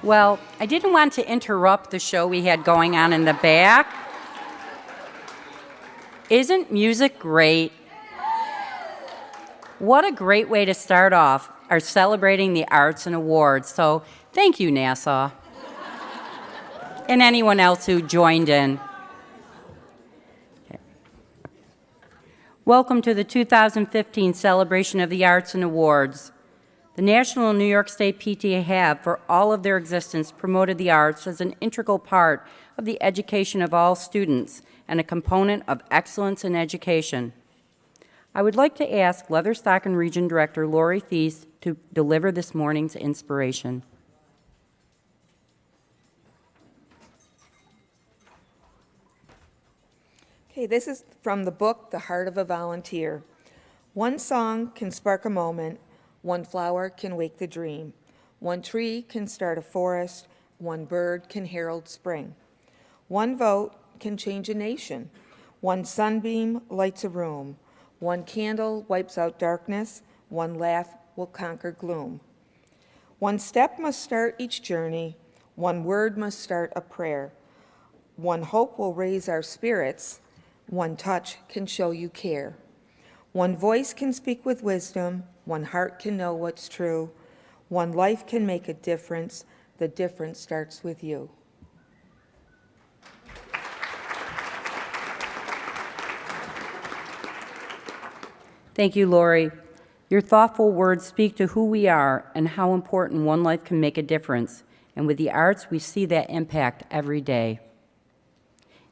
Well, I didn't want to interrupt the show we had going on in the back. Isn't music great? What a great way to start off our celebrating the arts and awards. So thank you, Nassau, and anyone else who joined in. Okay. Welcome to the 2015 celebration of the arts and awards. The National and New York State PTA have, for all of their existence, promoted the arts as an integral part of the education of all students and a component of excellence in education. I would like to ask Leatherstocking Region Director Lori Thies to deliver this morning's inspiration. Okay, this is from the book, The Heart of a Volunteer. One song can spark a moment. One flower can wake the dream. One tree can start a forest. One bird can herald spring. One vote can change a nation. One sunbeam lights a room. One candle wipes out darkness. One laugh will conquer gloom. One step must start each journey. One word must start a prayer. One hope will raise our spirits. One touch can show you care. One voice can speak with wisdom. One heart can know what's true. One life can make a difference. The difference starts with you. Thank you, Lori. Your thoughtful words speak to who we are and how important one life can make a difference. And with the arts, we see that impact every day.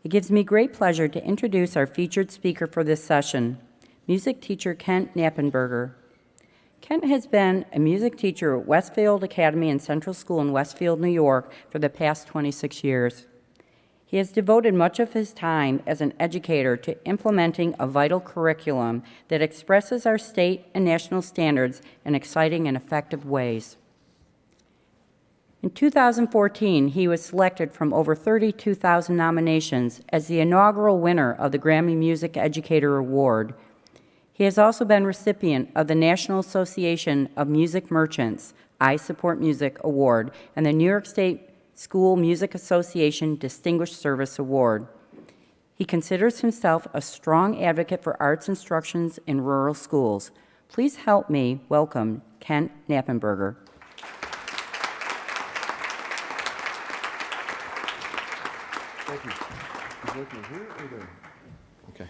It gives me great pleasure to introduce our featured speaker for this session, music teacher Kent Knappenberger. Kent has been a music teacher at Westfield Academy and Central School in Westfield, New York for the past 26 years. He has devoted much of his time as an educator to implementing a vital curriculum that expresses our state and national standards in exciting and effective ways. In 2014, he was selected from over 32,000 nominations as the inaugural winner of the Grammy Music Educator Award. He has also been recipient of the National Association of Music Merchants I Support Music Award and the New York State School Music Association Distinguished Service Award. He considers himself a strong advocate for arts instructions in rural schools. Please help me welcome Kent Knappenberger. Thank you. Is working here or there? Okay.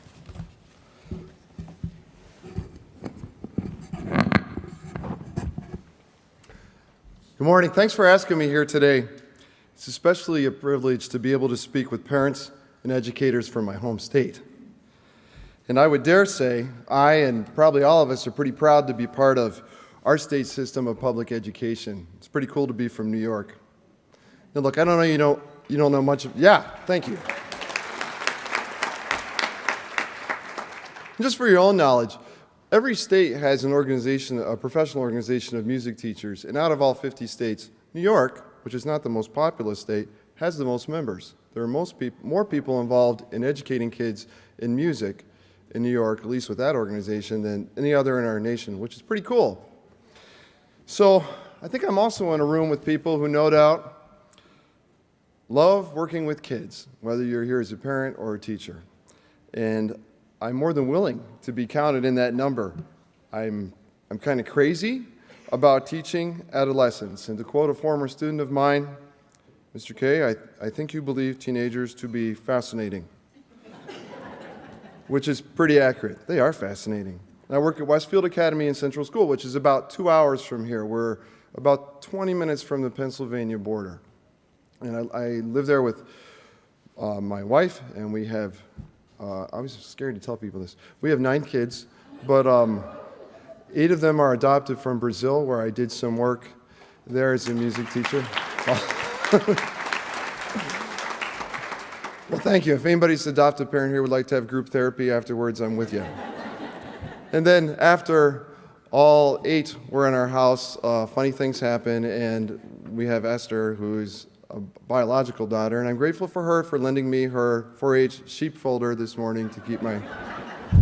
Good morning. Thanks for asking me here today. It's especially a privilege to be able to speak with parents and educators from my home state. And I would dare say, I and probably all of us are pretty proud to be part of our state system of public education. It's pretty cool to be from New York. Now look, I don't know you don't know much of, yeah, thank you. Just for your own knowledge, every state has an organization, a professional organization of music teachers, and out of all 50 states, New York, which is not the most populous state, has the most members. There are more people involved in educating kids in music in New York, at least with that organization, than any other in our nation, which is pretty cool. So I think I'm also in a room with people who no doubt love working with kids, whether you're here as a parent or a teacher. And I'm more than willing to be counted in that number. I'm kind of crazy about teaching adolescents. And to quote a former student of mine, Mr. K, I think you believe teenagers to be fascinating, which is pretty accurate. They are fascinating. I work at Westfield Academy and Central School, which is about 2 hours from here. We're about 20 minutes from the Pennsylvania border. And I live there with my wife, and we have, I was scared to tell people this, we have 9 kids, but 8 of them are adopted from Brazil, where I did some work there as a music teacher. Well, thank you. If anybody's adopted parent here would like to have group therapy afterwards, I'm with you. And then after all 8 were in our house, funny things happen, and we have Esther, who's a biological daughter, and I'm grateful for her for lending me her 4-H sheep folder this morning to keep my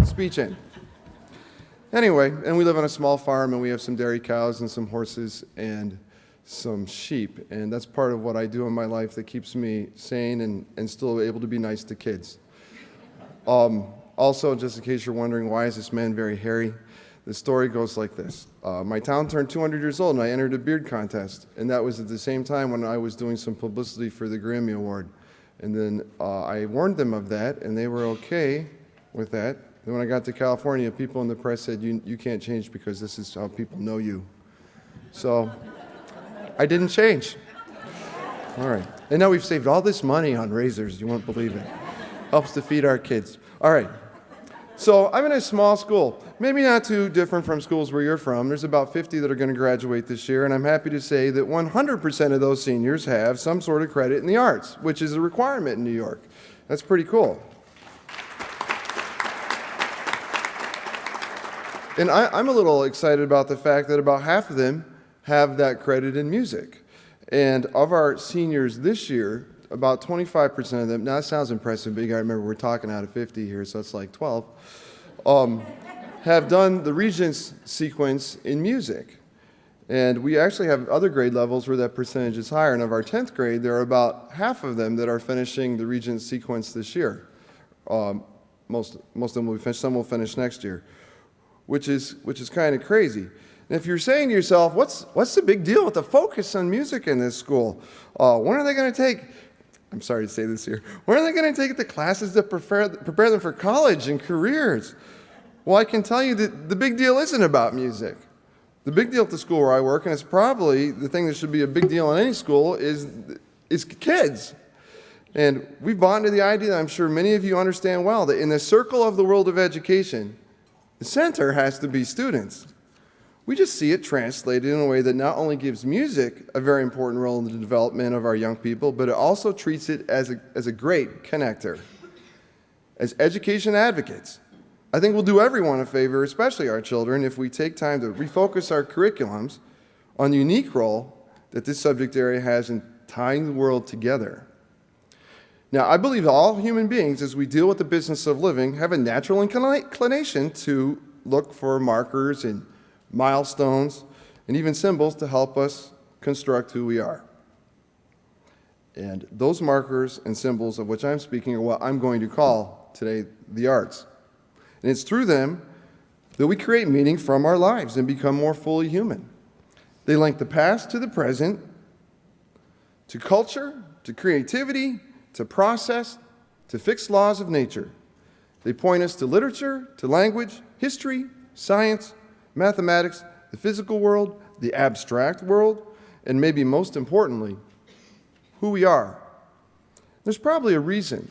speech in. Anyway, and we live on a small farm, and we have some dairy cows and some horses, and some sheep, and that's part of what I do in my life that keeps me sane and still able to be nice to kids. Also, just in case you're wondering, why is this man very hairy? The story goes like this. My town turned 200 years old, and I entered a beard contest, and that was at the same time when I was doing some publicity for the Grammy Award. And then I warned them of that, and they were okay with that. Then when I got to California, people in the press said, you can't change because this is how people know you. So I didn't change. All right. And now we've saved all this money on razors. You won't believe it. Helps to feed our kids. All right. So I'm in a small school, maybe not too different from schools where you're from. There's about 50 that are going to graduate this year, and I'm happy to say that 100% of those seniors have some sort of credit in the arts, which is a requirement in New York. That's pretty cool. And I'm a little excited about the fact that about half of them have that credit in music. And of our seniors this year, about 25% of them, now that sounds impressive, but you gotta remember we're talking out of 50 here, so it's like 12, have done the Regents sequence in music. And we actually have other grade levels where that percentage is higher. And of our 10th grade, there are about half of them that are finishing the Regents sequence this year. Most of them will finish, some will finish next year, which is kind of crazy. And if you're saying to yourself, what's the big deal with the focus on music in this school? When are they going to take, I'm sorry to say this here, when are they going to take the classes that prepare them for college and careers? Well, I can tell you that the big deal isn't about music. The big deal at the school where I work, and it's probably the thing that should be a big deal in any school, is kids. And we've bought into the idea that I'm sure many of you understand well, that in the circle of the world of education, the center has to be students. We just see it translated in a way that not only gives music a very important role in the development of our young people, but it also treats it as a great connector. As education advocates, I think we'll do everyone a favor, especially our children, if we take time to refocus our curriculums on the unique role that this subject area has in tying the world together. Now, I believe all human beings, as we deal with the business of living, have a natural inclination to look for markers and milestones and even symbols to help us construct who we are. And those markers and symbols of which I'm speaking are what I'm going to call today the arts. And it's through them that we create meaning from our lives and become more fully human. They link the past to the present, to culture, to creativity, to process, to fixed laws of nature. They point us to literature, to language, history, science, mathematics, the physical world, the abstract world, and maybe most importantly, who we are. There's probably a reason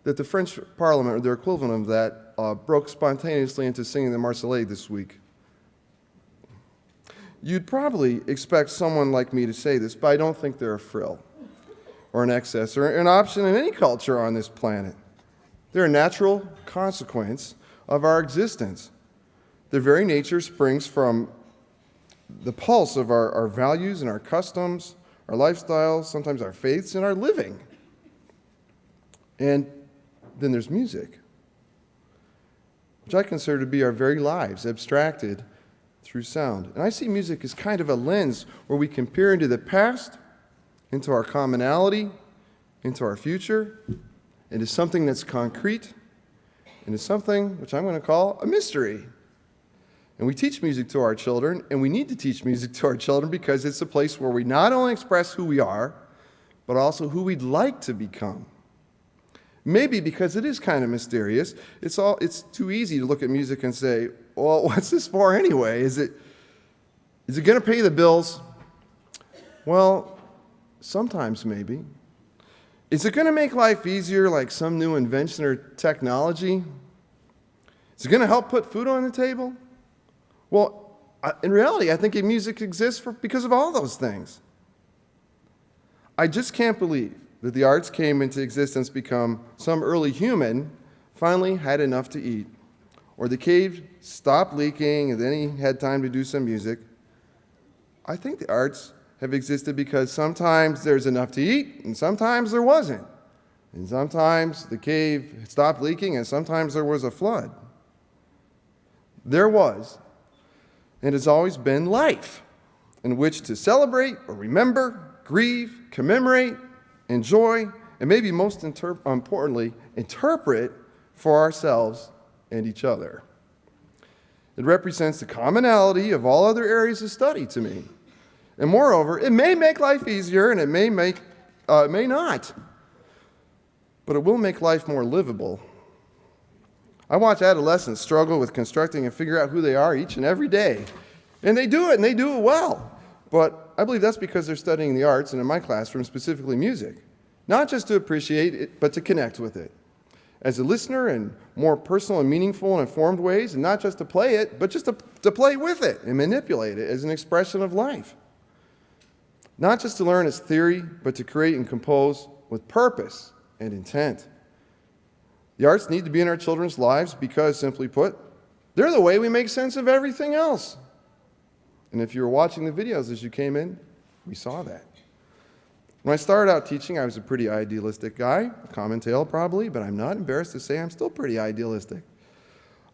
that the French Parliament, or their equivalent of that, broke spontaneously into singing the Marseillaise this week. You'd probably expect someone like me to say this, but I don't think they're a frill or an excess or an option in any culture on this planet. They're a natural consequence of our existence. Their very nature springs from the pulse of our values and our customs, our lifestyles, sometimes our faiths, and our living. And then there's music, which I consider to be our very lives, abstracted through sound. And I see music as kind of a lens where we can peer into the past, into our commonality, into our future, into something that's concrete, into something which I'm going to call a mystery. And we teach music to our children, and we need to teach music to our children because it's a place where we not only express who we are, but also who we'd like to become. Maybe because it is kind of mysterious, it's too easy to look at music and say, well, what's this for anyway? Is it going to pay the bills? Well, sometimes maybe. Is it going to make life easier, like some new invention or technology? Is it going to help put food on the table? Well, in reality, I think music exists because of all those things. I just can't believe that the arts came into existence because some early human finally had enough to eat, or the cave stopped leaking and then he had time to do some music. I think the arts have existed because sometimes there's enough to eat and sometimes there wasn't. And sometimes the cave stopped leaking and sometimes there was a flood. There was, and has always been, life. in which to celebrate or remember, grieve, commemorate, enjoy, and maybe most importantly, interpret for ourselves and each other. It represents the commonality of all other areas of study to me. And moreover, it may make life easier and it may not, but it will make life more livable. I watch adolescents struggle with constructing and figure out who they are each and every day. And they do it well. But I believe that's because they're studying the arts, and in my classroom, specifically music. Not just to appreciate it, but to connect with it. As a listener in more personal and meaningful and informed ways, and not just to play it, but just to play with it and manipulate it as an expression of life. Not just to learn its theory, but to create and compose with purpose and intent. The arts need to be in our children's lives because, simply put, they're the way we make sense of everything else. And if you were watching the videos as you came in, we saw that. When I started out teaching, I was a pretty idealistic guy, a common tale probably, but I'm not embarrassed to say I'm still pretty idealistic.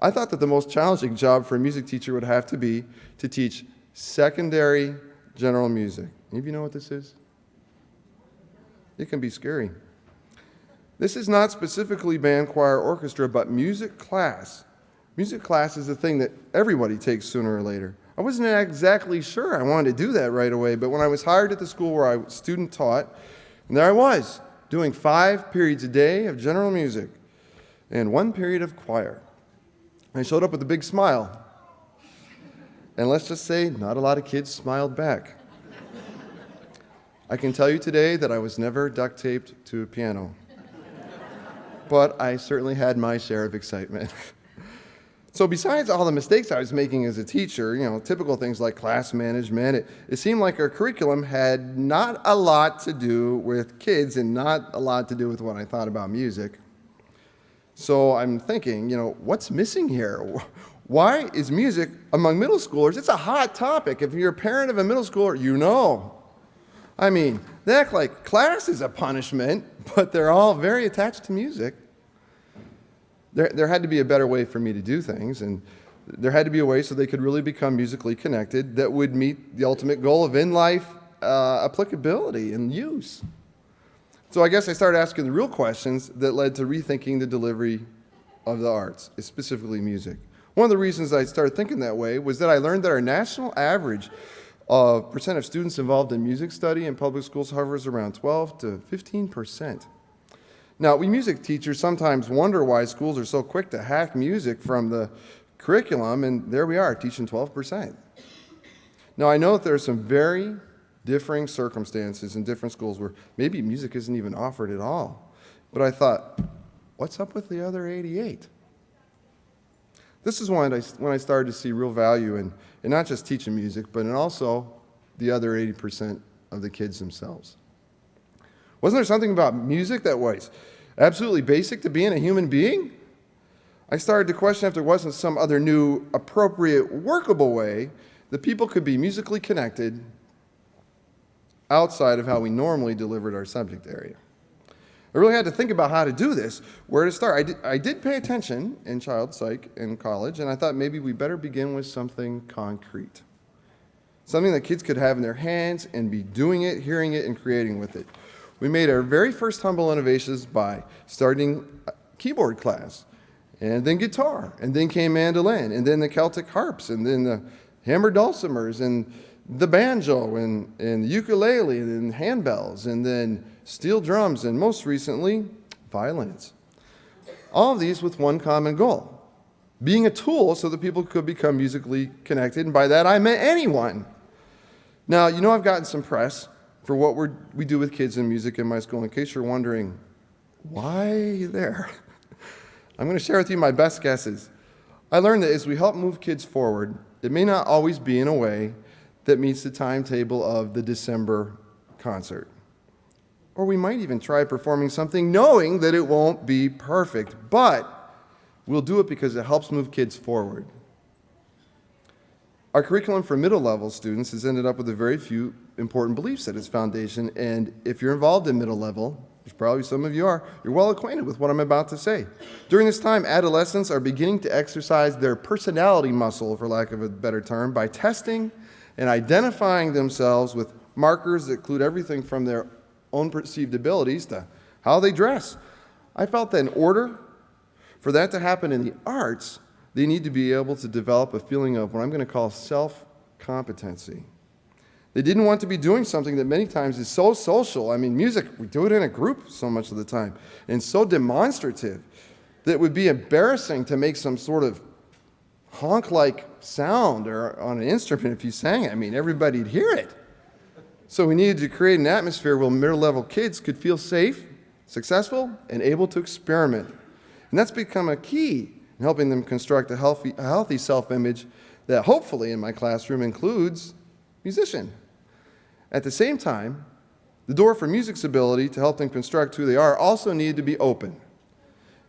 I thought that the most challenging job for a music teacher would have to be to teach secondary general music. Any of you know what this is? It can be scary. This is not specifically band, choir, orchestra, but music class. Music class is a thing that everybody takes sooner or later. I wasn't exactly sure I wanted to do that right away, but when I was hired at the school where I student taught, and there I was, doing 5 periods a day of general music and 1 period of choir. I showed up with a big smile. And let's just say, not a lot of kids smiled back. I can tell you today that I was never duct taped to a piano. But I certainly had my share of excitement. So besides all the mistakes I was making as a teacher, typical things like class management, it seemed like our curriculum had not a lot to do with kids and not a lot to do with what I thought about music. So I'm thinking, what's missing here? Why is music among middle schoolers? It's a hot topic. If you're a parent of a middle schooler, you know. I mean, they act like class is a punishment, but they're all very attached to music. There had to be a better way for me to do things, and there had to be a way so they could really become musically connected that would meet the ultimate goal of in-life applicability and use. So I guess I started asking the real questions that led to rethinking the delivery of the arts, specifically music. One of the reasons I started thinking that way was that I learned that our national average percent of students involved in music study in public schools hovers around 12 to 15%. Now, we music teachers sometimes wonder why schools are so quick to hack music from the curriculum, and there we are, teaching 12%. Now, I know that there are some very differing circumstances in different schools where maybe music isn't even offered at all. But I thought, what's up with the other 88? This is when I started to see real value in not just teaching music, but in also the other 80% of the kids themselves. Wasn't there something about music that was absolutely basic to being a human being? I started to question if there wasn't some other new, appropriate, workable way that people could be musically connected outside of how we normally delivered our subject area. I really had to think about how to do this, where to start. I did pay attention in child psych in college, and I thought maybe we better begin with something concrete. Something that kids could have in their hands and be doing it, hearing it, and creating with it. We made our very first humble innovations by starting a keyboard class, and then guitar, and then came mandolin, and then the Celtic harps, and then the hammered dulcimers, and the banjo, and the ukulele, and then handbells, and then steel drums, and most recently, violins. All of these with one common goal, being a tool so that people could become musically connected, and by that I meant anyone. Now, I've gotten some press for what we do with kids and music in my school. In case you're wondering, why there? I'm going to share with you my best guesses. I learned that as we help move kids forward, it may not always be in a way that meets the timetable of the December concert. Or we might even try performing something knowing that it won't be perfect, but we'll do it because it helps move kids forward. Our curriculum for middle-level students has ended up with a very few important beliefs at its foundation, and if you're involved in middle level, which probably some of you are, you're well acquainted with what I'm about to say. During this time, adolescents are beginning to exercise their personality muscle, for lack of a better term, by testing and identifying themselves with markers that include everything from their own perceived abilities to how they dress. I felt that in order for that to happen in the arts, they need to be able to develop a feeling of what I'm going to call self-competency. They didn't want to be doing something that many times is so social. I mean, music, we do it in a group so much of the time, and so demonstrative that it would be embarrassing to make some sort of honk-like sound or on an instrument if you sang it. I mean, everybody'd hear it. So we needed to create an atmosphere where middle-level kids could feel safe, successful, and able to experiment. And that's become a key in helping them construct a healthy self-image that hopefully in my classroom includes musician. At the same time, the door for music's ability to help them construct who they are also needed to be open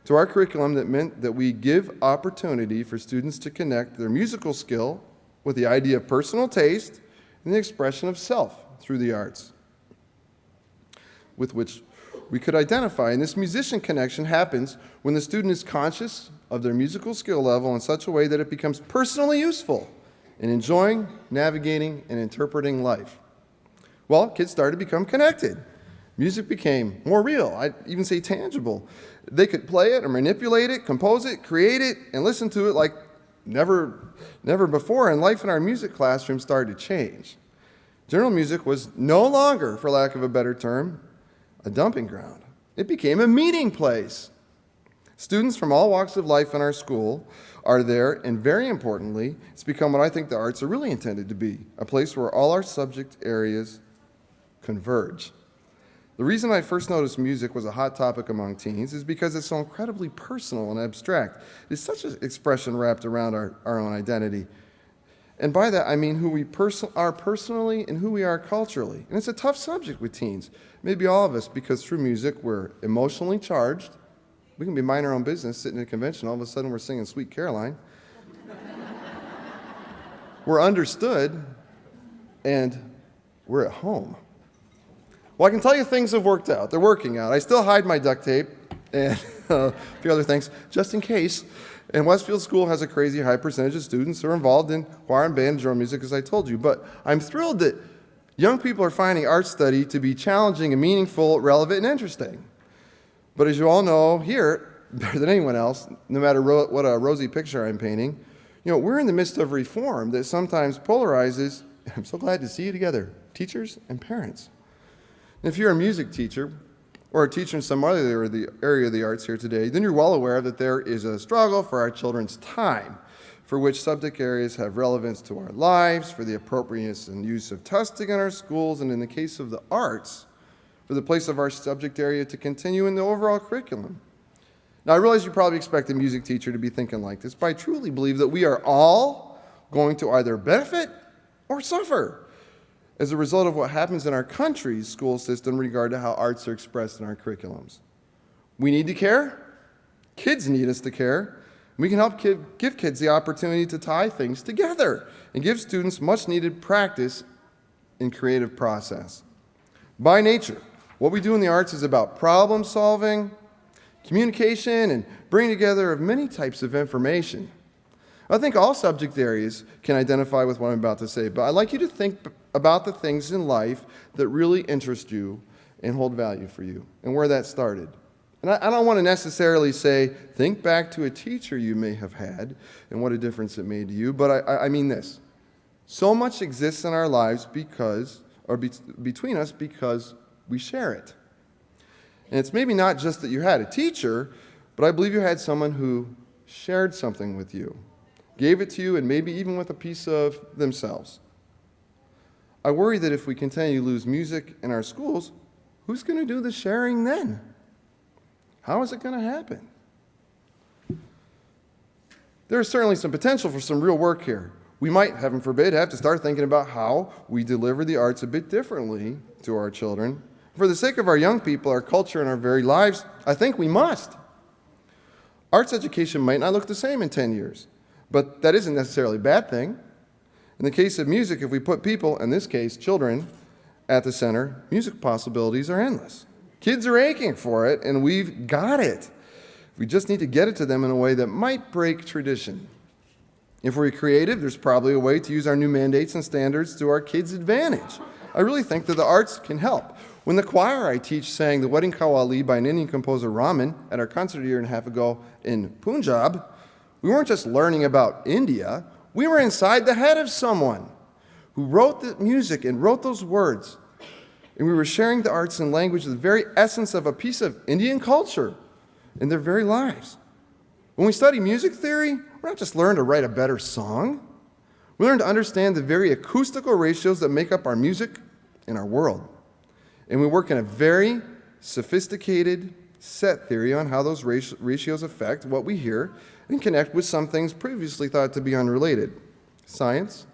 to our curriculum. That meant that we give opportunity for students to connect their musical skill with the idea of personal taste and the expression of self through the arts, with which we could identify. And this musician connection happens when the student is conscious of their musical skill level in such a way that it becomes personally useful in enjoying, navigating, and interpreting life. Well, kids started to become connected. Music became more real, I'd even say tangible. They could play it or manipulate it, compose it, create it, and listen to it like never before, and life in our music classroom started to change. General music was no longer, for lack of a better term, a dumping ground. It became a meeting place. Students from all walks of life in our school are there, and very importantly, it's become what I think the arts are really intended to be, a place where all our subject areas converge. The reason I first noticed music was a hot topic among teens is because it's so incredibly personal and abstract. It's such an expression wrapped around our own identity. And by that, I mean who we are personally and who we are culturally. And it's a tough subject with teens, maybe all of us, because through music, we're emotionally charged. We can be minding our own business, sitting at a convention, all of a sudden we're singing Sweet Caroline. We're understood, and we're at home. Well, I can tell you things have worked out. They're working out. I still hide my duct tape and a few other things, just in case. And Westfield School has a crazy high percentage of students who are involved in choir and band and drum music, as I told you. But I'm thrilled that young people are finding art study to be challenging and meaningful, relevant, and interesting. But as you all know here, better than anyone else, no matter what a rosy picture I'm painting, we're in the midst of reform that sometimes polarizes. I'm so glad to see you together, teachers and parents. And if you're a music teacher or a teacher in some other area of the arts here today, then you're well aware that there is a struggle for our children's time, for which subject areas have relevance to our lives, for the appropriateness and use of testing in our schools, and in the case of the arts, for the place of our subject area to continue in the overall curriculum. Now, I realize you probably expect a music teacher to be thinking like this, but I truly believe that we are all going to either benefit or suffer as a result of what happens in our country's school system in regard to how arts are expressed in our curriculums. We need to care. Kids need us to care. We can help give kids the opportunity to tie things together and give students much needed practice in creative process. By nature, what we do in the arts is about problem solving, communication, and bringing together of many types of information. I think all subject areas can identify with what I'm about to say, but I'd like you to think about the things in life that really interest you and hold value for you, and where that started. And I don't want to necessarily say, think back to a teacher you may have had and what a difference it made to you, but I mean this. So much exists in our lives between us because we share it. And it's maybe not just that you had a teacher, but I believe you had someone who shared something with you, gave it to you, and maybe even with a piece of themselves. I worry that if we continue to lose music in our schools, who's going to do the sharing then? How is it going to happen? There's certainly some potential for some real work here. We might, heaven forbid, have to start thinking about how we deliver the arts a bit differently to our children. For the sake of our young people, our culture, and our very lives, I think we must. Arts education might not look the same in 10 years, but that isn't necessarily a bad thing. In the case of music, if we put people, in this case children, at the center, music possibilities are endless. Kids are aching for it, and we've got it. We just need to get it to them in a way that might break tradition. If we're creative, there's probably a way to use our new mandates and standards to our kids' advantage. I really think that the arts can help. When the choir I teach sang the Wedding Qawwali by an Indian composer Raman at our concert a year and a half ago in Punjab, we weren't just learning about India, we were inside the head of someone who wrote the music and wrote those words. And we were sharing the arts and language, the very essence of a piece of Indian culture in their very lives. When we study music theory, we're not just learning to write a better song. We learn to understand the very acoustical ratios that make up our music and our world. And we work in a very sophisticated set theory on how those ratios affect what we hear and connect with some things previously thought to be unrelated: science,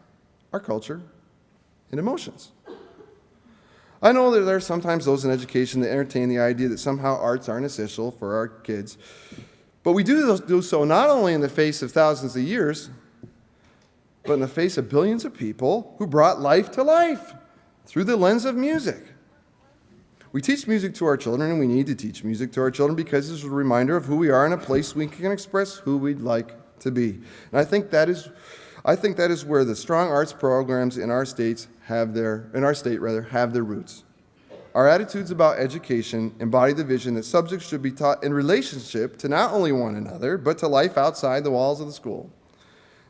our culture, and emotions. I know that there are sometimes those in education that entertain the idea that somehow arts aren't essential for our kids, but we do so not only in the face of thousands of years, but in the face of billions of people who brought life to life through the lens of music. We teach music to our children, and we need to teach music to our children because it's a reminder of who we are and a place we can express who we'd like to be. And I think that is where the strong arts programs in our state have their roots. Our attitudes about education embody the vision that subjects should be taught in relationship to not only one another, but to life outside the walls of the school.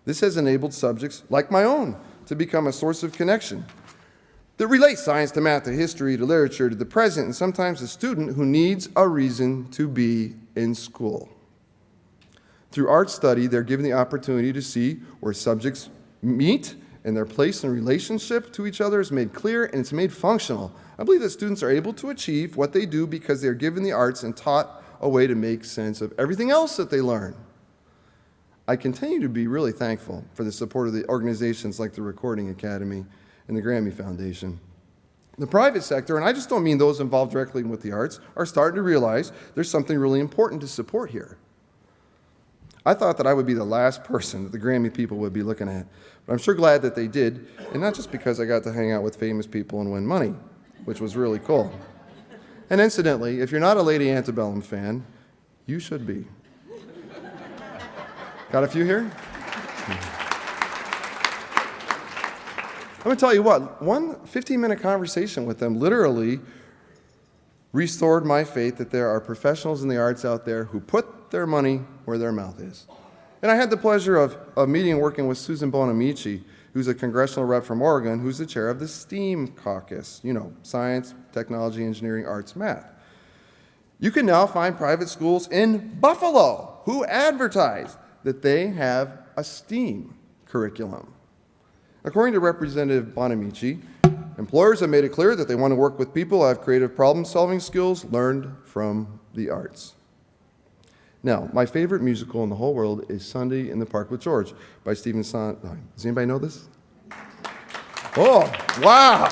This has enabled subjects like my own to become a source of connection that relates science to math, to history, to literature, to the present, and sometimes a student who needs a reason to be in school. Through art study, they're given the opportunity to see where subjects meet and their place in relationship to each other is made clear and it's made functional. I believe that students are able to achieve what they do because they're given the arts and taught a way to make sense of everything else that they learn. I continue to be really thankful for the support of the organizations like the Recording Academy and the Grammy Foundation. The private sector, and I just don't mean those involved directly with the arts, are starting to realize there's something really important to support here. I thought that I would be the last person that the Grammy people would be looking at, but I'm sure glad that they did, and not just because I got to hang out with famous people and win money, which was really cool. And incidentally, if you're not a Lady Antebellum fan, you should be. Got a few here? I'm going to tell you what, one 15-minute conversation with them literally restored my faith that there are professionals in the arts out there who put their money where their mouth is. And I had the pleasure of meeting and working with Susan Bonamici, who's a congressional rep from Oregon, who's the chair of the STEAM caucus, science, technology, engineering, arts, math. You can now find private schools in Buffalo who advertise that they have a STEAM curriculum. According to Representative Bonamici, employers have made it clear that they want to work with people who have creative problem-solving skills learned from the arts. Now, my favorite musical in the whole world is Sunday in the Park with George by Stephen Sondheim. Does anybody know this? Oh, wow.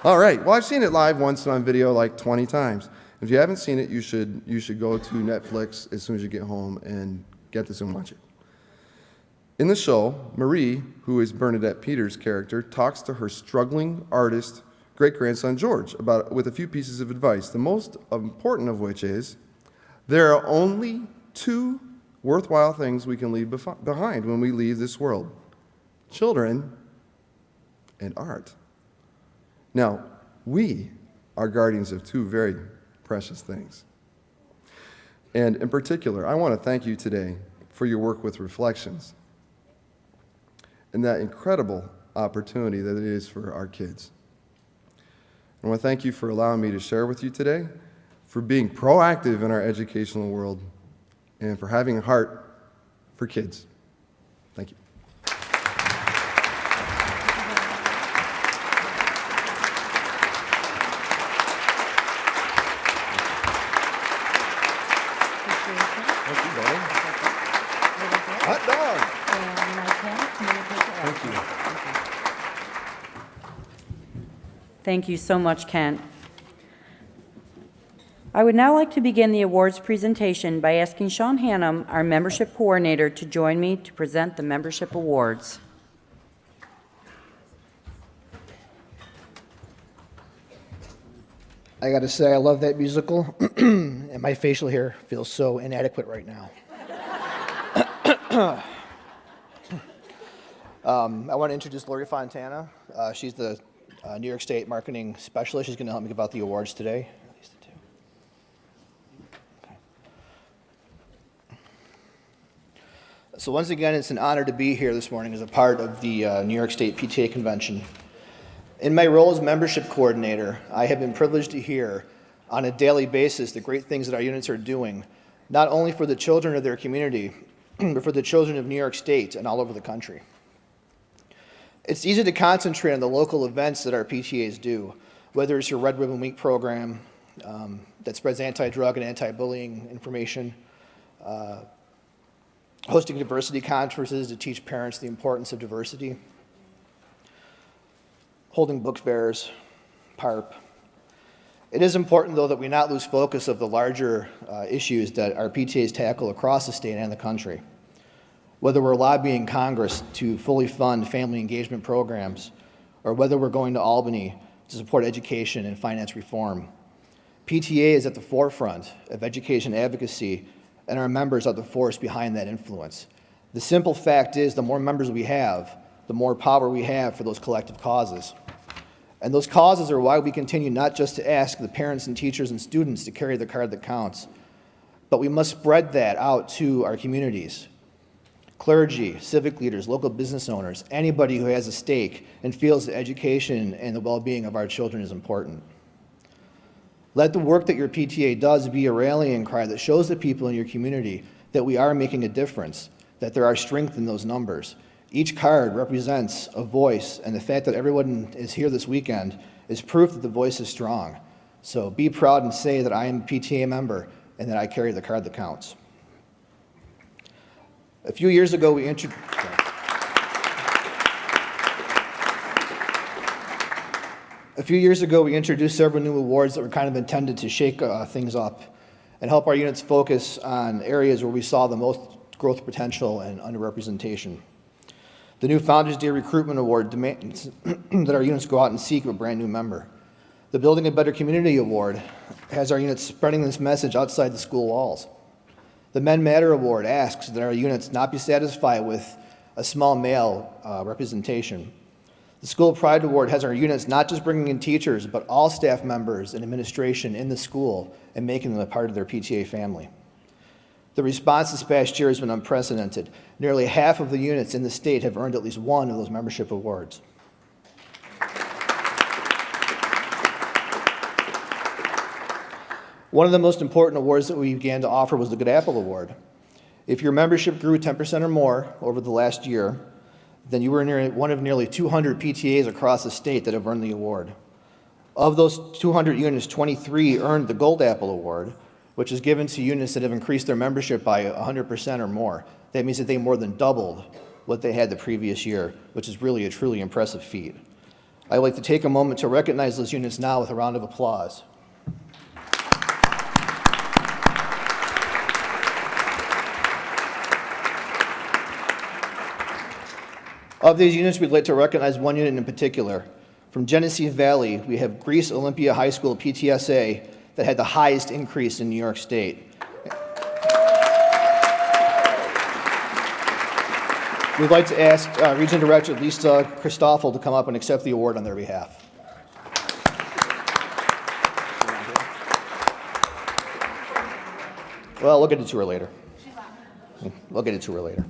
All right. Well, I've seen it live once and on video like 20 times. If you haven't seen it, you should go to Netflix as soon as you get home and get this and watch it. In the show, Marie, who is Bernadette Peters' character, talks to her struggling artist great-grandson George with a few pieces of advice, the most important of which is, there are only two worthwhile things we can leave behind when we leave this world: children and art. Now, we are guardians of two very precious things. And in particular, I want to thank you today for your work with Reflections and that incredible opportunity that it is for our kids. I want to thank you for allowing me to share with you today, for being proactive in our educational world, and for having a heart for kids. Thank you. Thank you, darling. Hot dog. Thank you. Thank you so much, Kent. I would now like to begin the awards presentation by asking Sean Hannum, our membership coordinator, to join me to present the membership awards. I got to say, I love that musical, and my facial hair feels so inadequate right now. I want to introduce Lori Fontana. She's the New York State Marketing Specialist. She's going to help me give out the awards today. So once again, it's an honor to be here this morning as a part of the New York State PTA Convention. In my role as membership coordinator, I have been privileged to hear on a daily basis the great things that our units are doing, not only for the children of their community, but for the children of New York State and all over the country. It's easy to concentrate on the local events that our PTAs do, whether it's your Red Ribbon Week program that spreads anti-drug and anti-bullying information, hosting diversity conferences to teach parents the importance of diversity, holding book fairs, PARP. It is important, though, that we not lose focus of the larger issues that our PTAs tackle across the state and the country. Whether we're lobbying Congress to fully fund family engagement programs, or whether we're going to Albany to support education and finance reform, PTA is at the forefront of education advocacy, and our members are the force behind that influence. The simple fact is, the more members we have, the more power we have for those collective causes. And those causes are why we continue not just to ask the parents and teachers and students to carry the card that counts, but we must spread that out to our communities. Clergy, civic leaders, local business owners, anybody who has a stake and feels that education and the well-being of our children is important. Let the work that your PTA does be a rallying cry that shows the people in your community that we are making a difference, that there are strength in those numbers. Each card represents a voice, and the fact that everyone is here this weekend is proof that the voice is strong. So be proud and say that I am a PTA member and that I carry the card that counts. A few years ago, we introduced several new awards that were kind of intended to shake things up and help our units focus on areas where we saw the most growth potential and underrepresentation. The new Founders Day Recruitment Award demands that our units go out and seek a brand new member. The Building a Better Community Award has our units spreading this message outside the school walls. The Men Matter Award asks that our units not be satisfied with a small male representation. The School Pride Award has our units not just bringing in teachers, but all staff members and administration in the school and making them a part of their PTA family. The response this past year has been unprecedented. Nearly half of the units in the state have earned at least one of those membership awards. One of the most important awards that we began to offer was the Good Apple Award. If your membership grew 10% or more over the last year, then you were one of nearly 200 PTAs across the state that have earned the award. Of those 200 units, 23 earned the Gold Apple Award, which is given to units that have increased their membership by 100% or more. That means that they more than doubled what they had the previous year, which is really a truly impressive feat. I'd like to take a moment to recognize those units now with a round of applause. Of these units, we'd like to recognize one unit in particular. From Genesee Valley, we have Greece Olympia High School PTSA that had the highest increase in New York State. We'd like to ask Region Director Lisa Christoffel to come up and accept the award on their behalf. Well, we'll get it to her later. We'll get it to her later.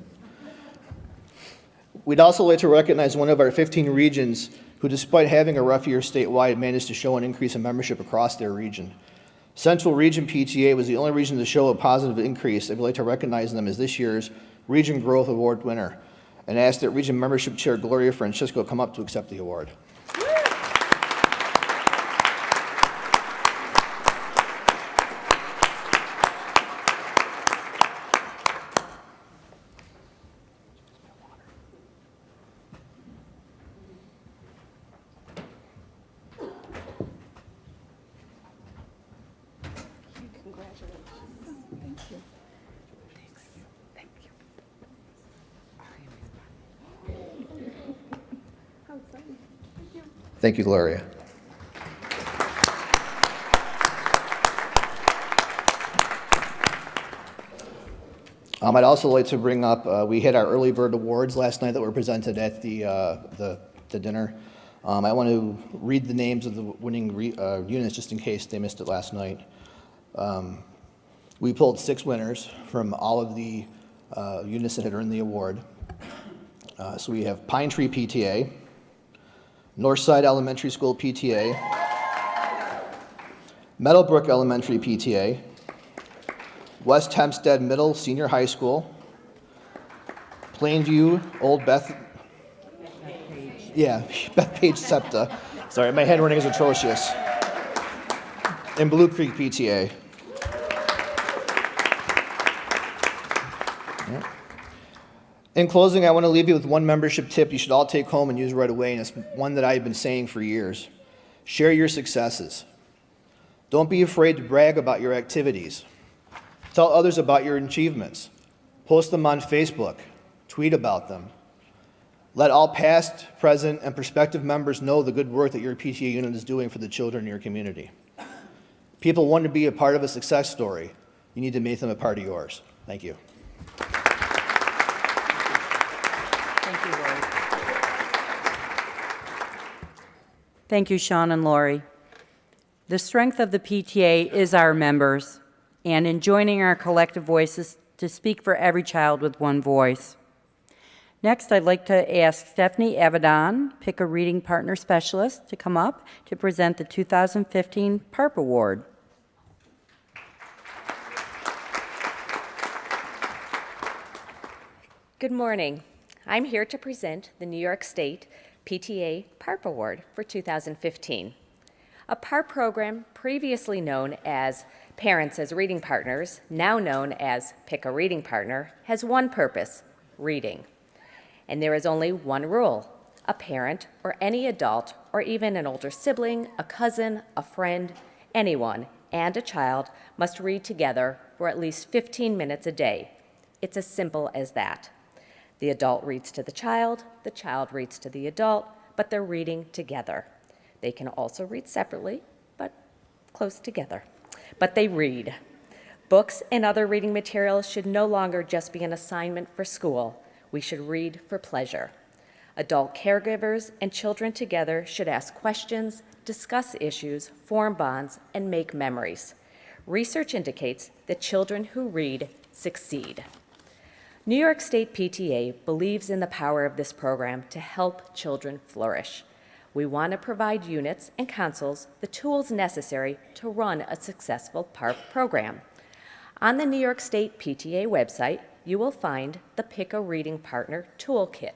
We'd also like to recognize one of our 15 regions who, despite having a rough year statewide, managed to show an increase in membership across their region. Central Region PTA was the only region to show a positive increase. I'd like to recognize them as this year's Region Growth Award winner and ask that Region Membership Chair Gloria Francisco come up to accept the award. Thank you, Gloria. I'd also like to bring up, we had our early bird awards last night that were presented at the dinner. I want to read the names of the winning units just in case they missed it last night. We pulled 6 winners from all of the units that had earned the award. So we have Pine Tree PTA, Northside Elementary School PTA, Meadowbrook Elementary PTA, West Hempstead Middle Senior High School, Plainview Old Beth Page SEPTA. Sorry, my handwriting is atrocious. And Blue Creek PTA. In closing, I want to leave you with one membership tip you should all take home and use right away, and it's one that I've been saying for years. Share your successes. Don't be afraid to brag about your activities. Tell others about your achievements. Post them on Facebook. Tweet about them. Let all past, present, and prospective members know the good work that your PTA unit is doing for the children in your community. People want to be a part of a success story. You need to make them a part of yours. Thank you. Thank you, Lori. Thank you, Sean and Lori. The strength of the PTA is our members, and in joining our collective voices to speak for every child with one voice. Next, I'd like to ask Stephanie Avedon, Pick a Reading Partner Specialist, to come up to present the 2015 PARP Award. Good morning. I'm here to present the New York State PTA PARP Award for 2015. A PARP program previously known as Parents as Reading Partners, now known as Pick a Reading Partner, has one purpose: reading. And there is only one rule: a parent or any adult, or even an older sibling, a cousin, a friend, anyone, and a child must read together for at least 15 minutes a day. It's as simple as that. The adult reads to the child reads to the adult, but they're reading together. They can also read separately, but close together. But they read. Books and other reading materials should no longer just be an assignment for school. We should read for pleasure. Adult caregivers and children together should ask questions, discuss issues, form bonds, and make memories. Research indicates that children who read succeed. New York State PTA believes in the power of this program to help children flourish. We want to provide units and councils the tools necessary to run a successful PARP program. On the New York State PTA website, you will find the Pick a Reading Partner Toolkit.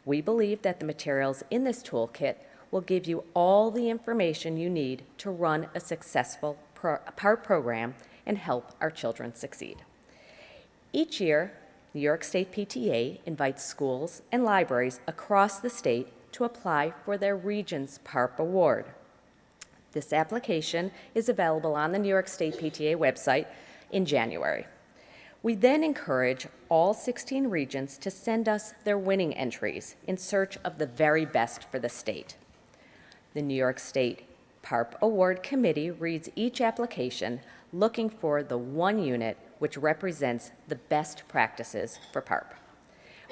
We believe that the materials in this toolkit will give you all the information you need to run a successful PARP program and help our children succeed. Each year, New York State PTA invites schools and libraries across the state to apply for their region's PARP Award. This application is available on the New York State PTA website in January. We then encourage all 16 regions to send us their winning entries in search of the very best for the state. The New York State PARP Award Committee reads each application looking for the one unit which represents the best practices for PARP.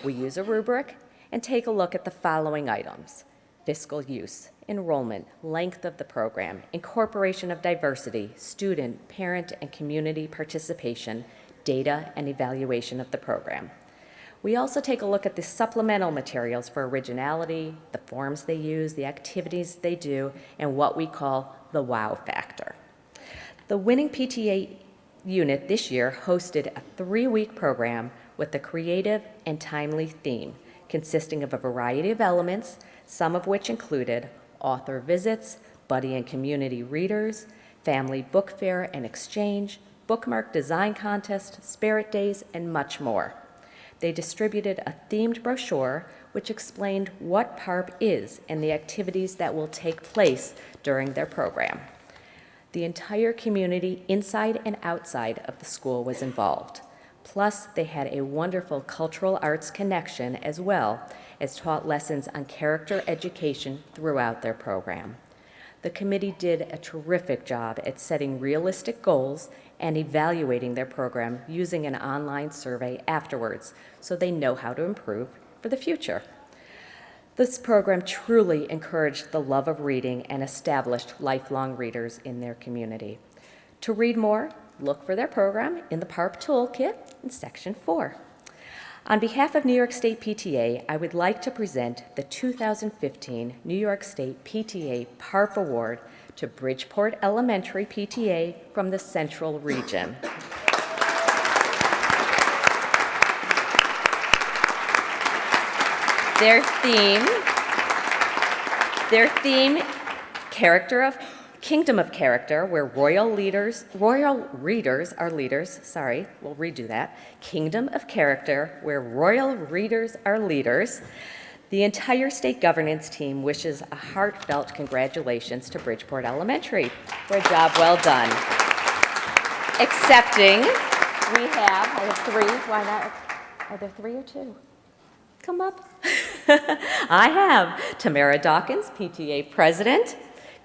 We use a rubric and take a look at the following items: fiscal use, enrollment, length of the program, incorporation of diversity, student, parent, and community participation, data, and evaluation of the program. We also take a look at the supplemental materials for originality, the forms they use, the activities they do, and what we call the wow factor. The winning PTA unit this year hosted a 3-week program with a creative and timely theme, consisting of a variety of elements, some of which included author visits, buddy and community readers, family book fair and exchange, bookmark design contest, spirit days, and much more. They distributed a themed brochure which explained what PARP is and the activities that will take place during their program. The entire community, inside and outside of the school, was involved. Plus, they had a wonderful cultural arts connection as well as taught lessons on character education throughout their program. The committee did a terrific job at setting realistic goals and evaluating their program using an online survey afterwards, so they know how to improve for the future. This program truly encouraged the love of reading and established lifelong readers in their community. To read more, look for their program in the PARP Toolkit in Section 4. On behalf of New York State PTA, I would like to present the 2015 New York State PTA PARP Award to Bridgeport Elementary PTA from the Central Region. Their theme, Kingdom of Character, where royal readers are leaders. Sorry, we'll redo that. Kingdom of Character, where royal readers are leaders. The entire state governance team wishes a heartfelt congratulations to Bridgeport Elementary for a job well done. Accepting, I have three. Why not? Are there three or two? Come up. I have Tamara Dawkins, PTA President,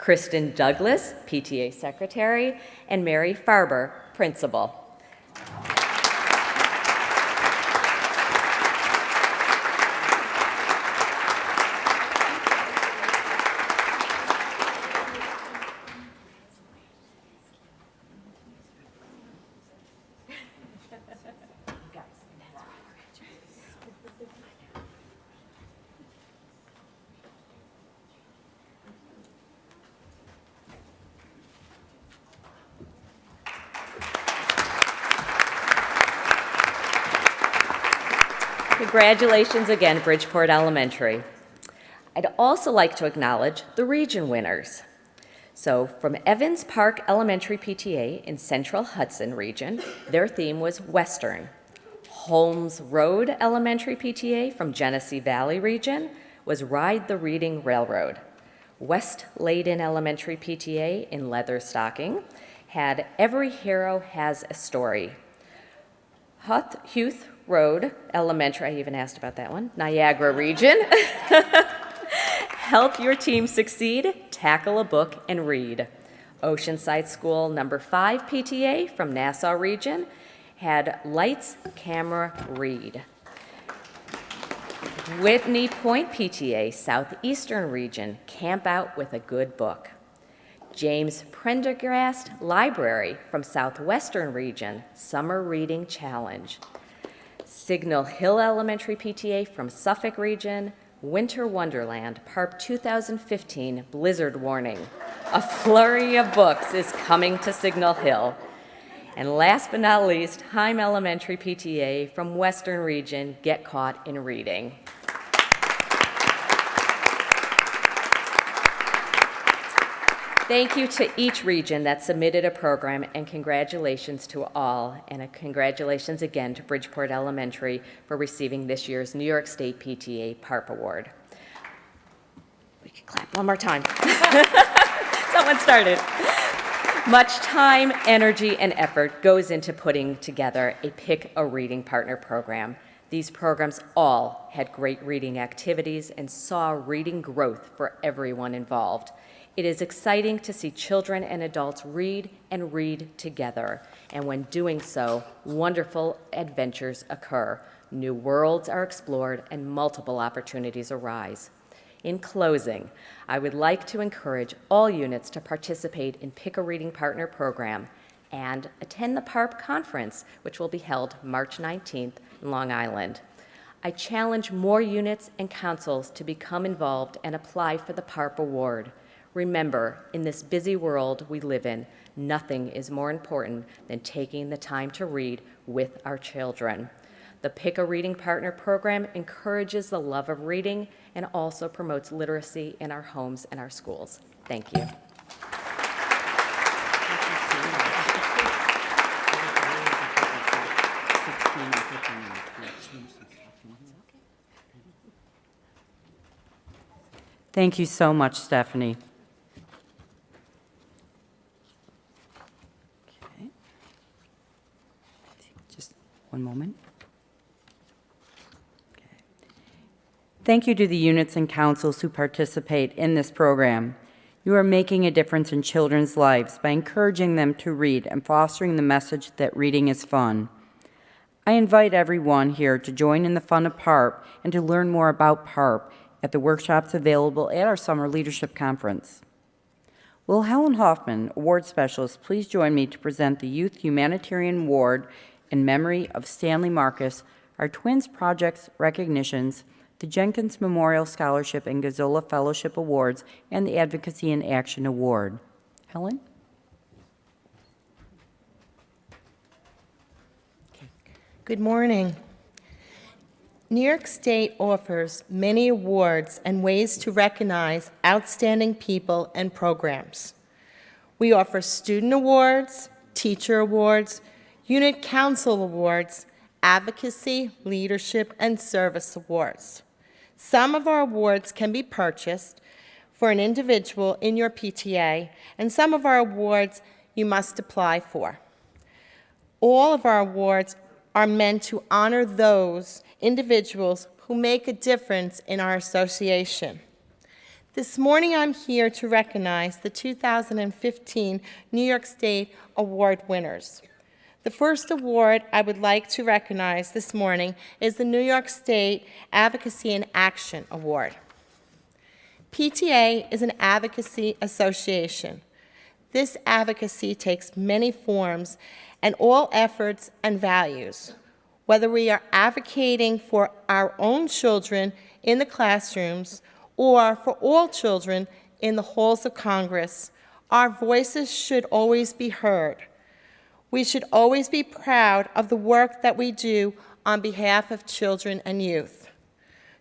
Kristen Douglas, PTA Secretary, and Mary Farber, Principal. Congratulations again, Bridgeport Elementary. I'd also like to acknowledge the region winners. So from Evans Park Elementary PTA in Central Hudson region, their theme was Western. Holmes Road Elementary PTA from Genesee Valley region was Ride the Reading Railroad. West Leyden Elementary PTA in Leatherstocking had Every Hero Has a Story. Huth Road Elementary, I even asked about that one, Niagara region. Help your team succeed, tackle a book and read. Oceanside School number 5 PTA from Nassau region had Lights, Camera, Read. Whitney Point PTA, Southeastern region, Camp Out with a Good Book. James Prendergast Library from Southwestern region, Summer Reading Challenge. Signal Hill Elementary PTA from Suffolk region, Winter Wonderland, PARP 2015 Blizzard Warning. A flurry of books is coming to Signal Hill. And last but not least, Heim Elementary PTA from Western region, Get Caught in Reading. Thank you to each region that submitted a program, and congratulations to all, and a congratulations again to Bridgeport Elementary for receiving this year's New York State PTA PARP Award. We can clap one more time. Someone started. Much time, energy, and effort goes into putting together a Pick a Reading Partner program. These programs all had great reading activities and saw reading growth for everyone involved. It is exciting to see children and adults read and read together, and when doing so, wonderful adventures occur. New worlds are explored and multiple opportunities arise. In closing, I would like to encourage all units to participate in Pick a Reading Partner program and attend the PARP conference, which will be held March 19th in Long Island. I challenge more units and councils to become involved and apply for the PARP Award. Remember, in this busy world we live in, nothing is more important than taking the time to read with our children. The Pick a Reading Partner program encourages the love of reading and also promotes literacy in our homes and our schools. Thank you. Thank you so much, Stephanie. Okay. Just one moment. Okay. Thank you to the units and councils who participate in this program. You are making a difference in children's lives by encouraging them to read and fostering the message that reading is fun. I invite everyone here to join in the fun of PARP and to learn more about PARP at the workshops available at our Summer Leadership Conference. Will Helen Hoffman, Award Specialist, please join me to present the Youth Humanitarian Award in memory of Stanley Marcus, our Twins Projects recognitions, the Jenkins Memorial Scholarship and Gazzola Fellowship Awards, and the Advocacy in Action Award. Helen? Good morning. New York State offers many awards and ways to recognize outstanding people and programs. We offer student awards, teacher awards, unit council awards, advocacy, leadership, and service awards. Some of our awards can be purchased for an individual in your PTA, and some of our awards you must apply for. All of our awards are meant to honor those individuals who make a difference in our association. This morning I'm here to recognize the 2015 New York State Award winners. The first award I would like to recognize this morning is the New York State Advocacy in Action Award. PTA is an advocacy association. This advocacy takes many forms and all efforts and values. Whether we are advocating for our own children in the classrooms or for all children in the halls of Congress, our voices should always be heard. We should always be proud of the work that we do on behalf of children and youth.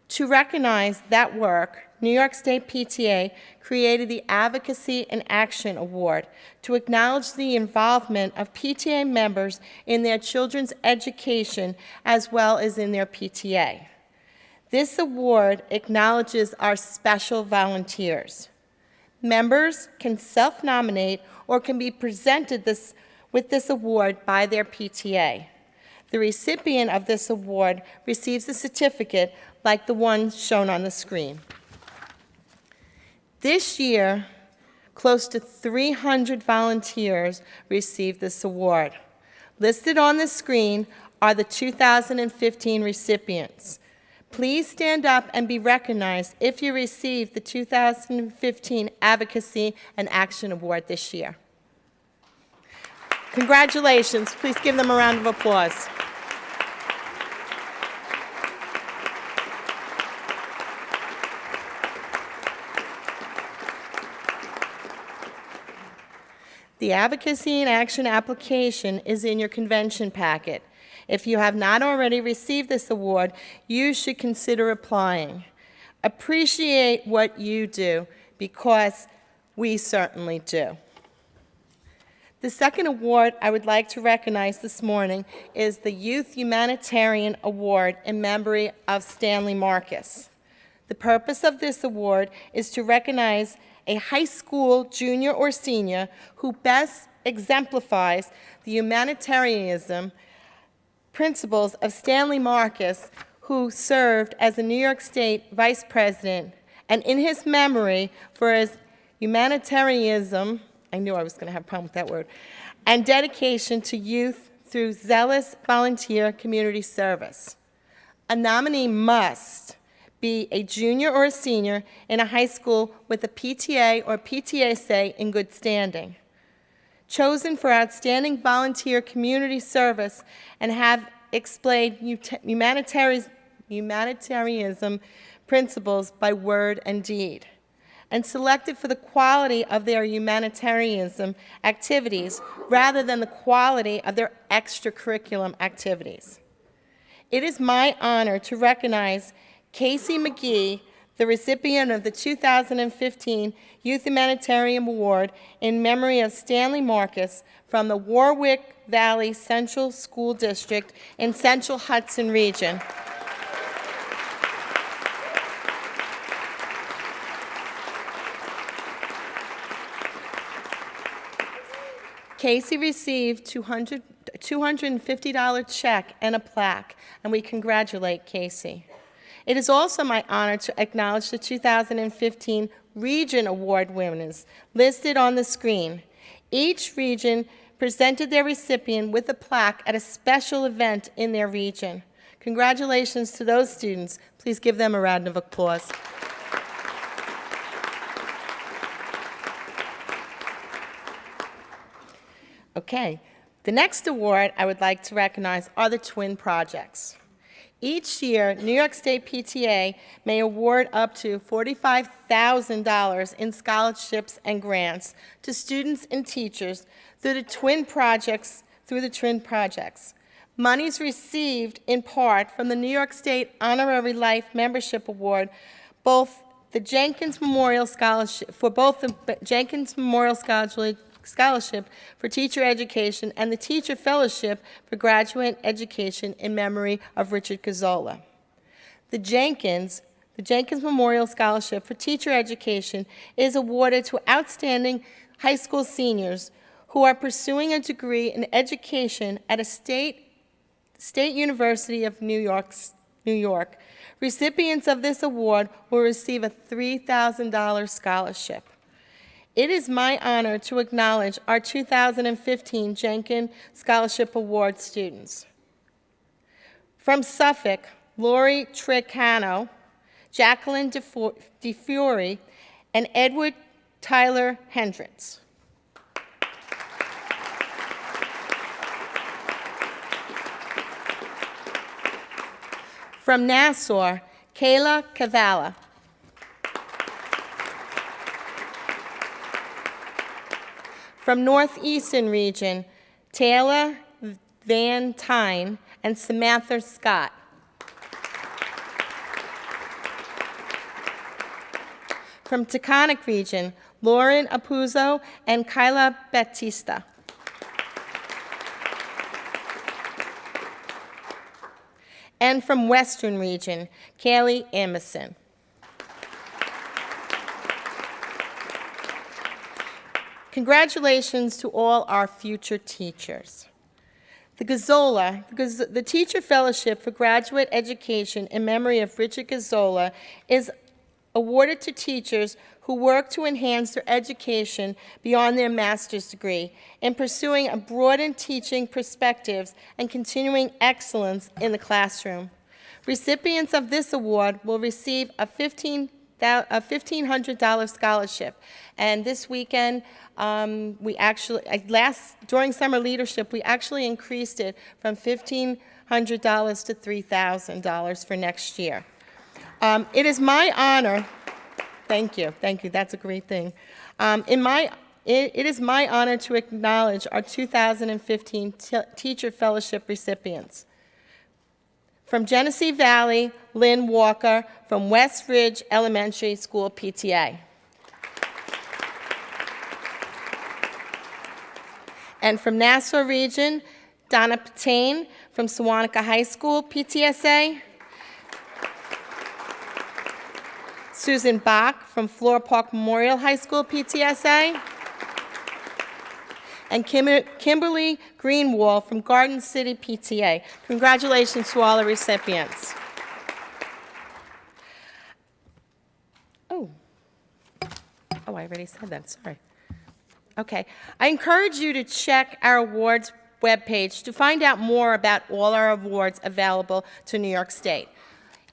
To recognize that work, New York State PTA created the Advocacy in Action Award to acknowledge the involvement of PTA members in their children's education as well as in their PTA. This award acknowledges our special volunteers. Members can self-nominate or can be presented with this award by their PTA. The recipient of this award receives a certificate like the one shown on the screen. This year, close to 300 volunteers received this award. Listed on the screen are the 2015 recipients. Please stand up and be recognized if you received the 2015 Advocacy and Action Award this year. Congratulations. Please give them a round of applause. The Advocacy in Action application is in your convention packet. If you have not already received this award, you should consider applying. Appreciate what you do, because we certainly do. The second award I would like to recognize this morning is the Youth Humanitarian Award in memory of Stanley Marcus. The purpose of this award is to recognize a high school junior or senior who best exemplifies the humanitarianism principles of Stanley Marcus, who served as the New York State Vice President, and in his memory for his humanitarianism, I knew I was going to have a problem with that word, and dedication to youth through zealous volunteer community service. A nominee must be a junior or a senior in a high school with a PTA or PTSA in good standing, chosen for outstanding volunteer community service, and have explained humanitarianism principles by word and deed, and selected for the quality of their humanitarianism activities rather than the quality of their extracurriculum activities. It is my honor to recognize Casey McGee, the recipient of the 2015 Youth Humanitarian Award in memory of Stanley Marcus from the Warwick Valley Central School District in Central Hudson Region. Casey received $250 check and a plaque, and we congratulate Casey. It is also my honor to acknowledge the 2015 region award winners listed on the screen. Each region presented their recipient with a plaque at a special event in their region. Congratulations to those students. Please give them a round of applause. Okay, the next award I would like to recognize are the Twin Projects. Each year, New York State PTA may award up to $45,000 in scholarships and grants to students and teachers through the Twin Projects. Monies received in part from the New York State Honorary Life Membership Award, both the Jenkins Memorial Scholarship Scholarship for Teacher Education and the Teacher Fellowship for Graduate Education in memory of Richard Gazzola. The Jenkins Memorial Scholarship for Teacher Education is awarded to outstanding high school seniors who are pursuing a degree in education at a State University of New York. Recipients of this award will receive a $3,000 scholarship. It is my honor to acknowledge our 2015 Jenkins Scholarship Award students. From Suffolk, Lori Tricano, Jacqueline DeFiore, and Edward Tyler Hendricks. From Nassau, Kayla Cavala. From Northeastern Region, Taylor Van Tyne and Samantha Scott. From Taconic Region, Lauren Apuzzo and Kyla Batista. And from Western Region, Kaylee Emerson. Congratulations to all our future teachers. The Gazzola, the Teacher Fellowship for Graduate Education in memory of Richard Gazzola, is awarded to teachers who work to enhance their education beyond their master's degree in pursuing a broadened teaching perspectives and continuing excellence in the classroom. Recipients of this award will receive a $1,500 scholarship. And this weekend, during summer leadership, we actually increased it from $1,500 to $3,000 for next year. It is my honor, thank you, that's a great thing. It is my honor to acknowledge our 2015 Teacher Fellowship recipients. From Genesee Valley, Lynn Walker, from West Ridge Elementary School PTA. And from Nassau Region, Donna Patain, from Sewanaka High School PTSA. Susan Bach, from Floral Park Memorial High School PTSA. And Kimberly Greenwald from Garden City PTA. Congratulations to all the recipients. Oh, I already said that, sorry. Okay, I encourage you to check our awards webpage to find out more about all our awards available to New York State.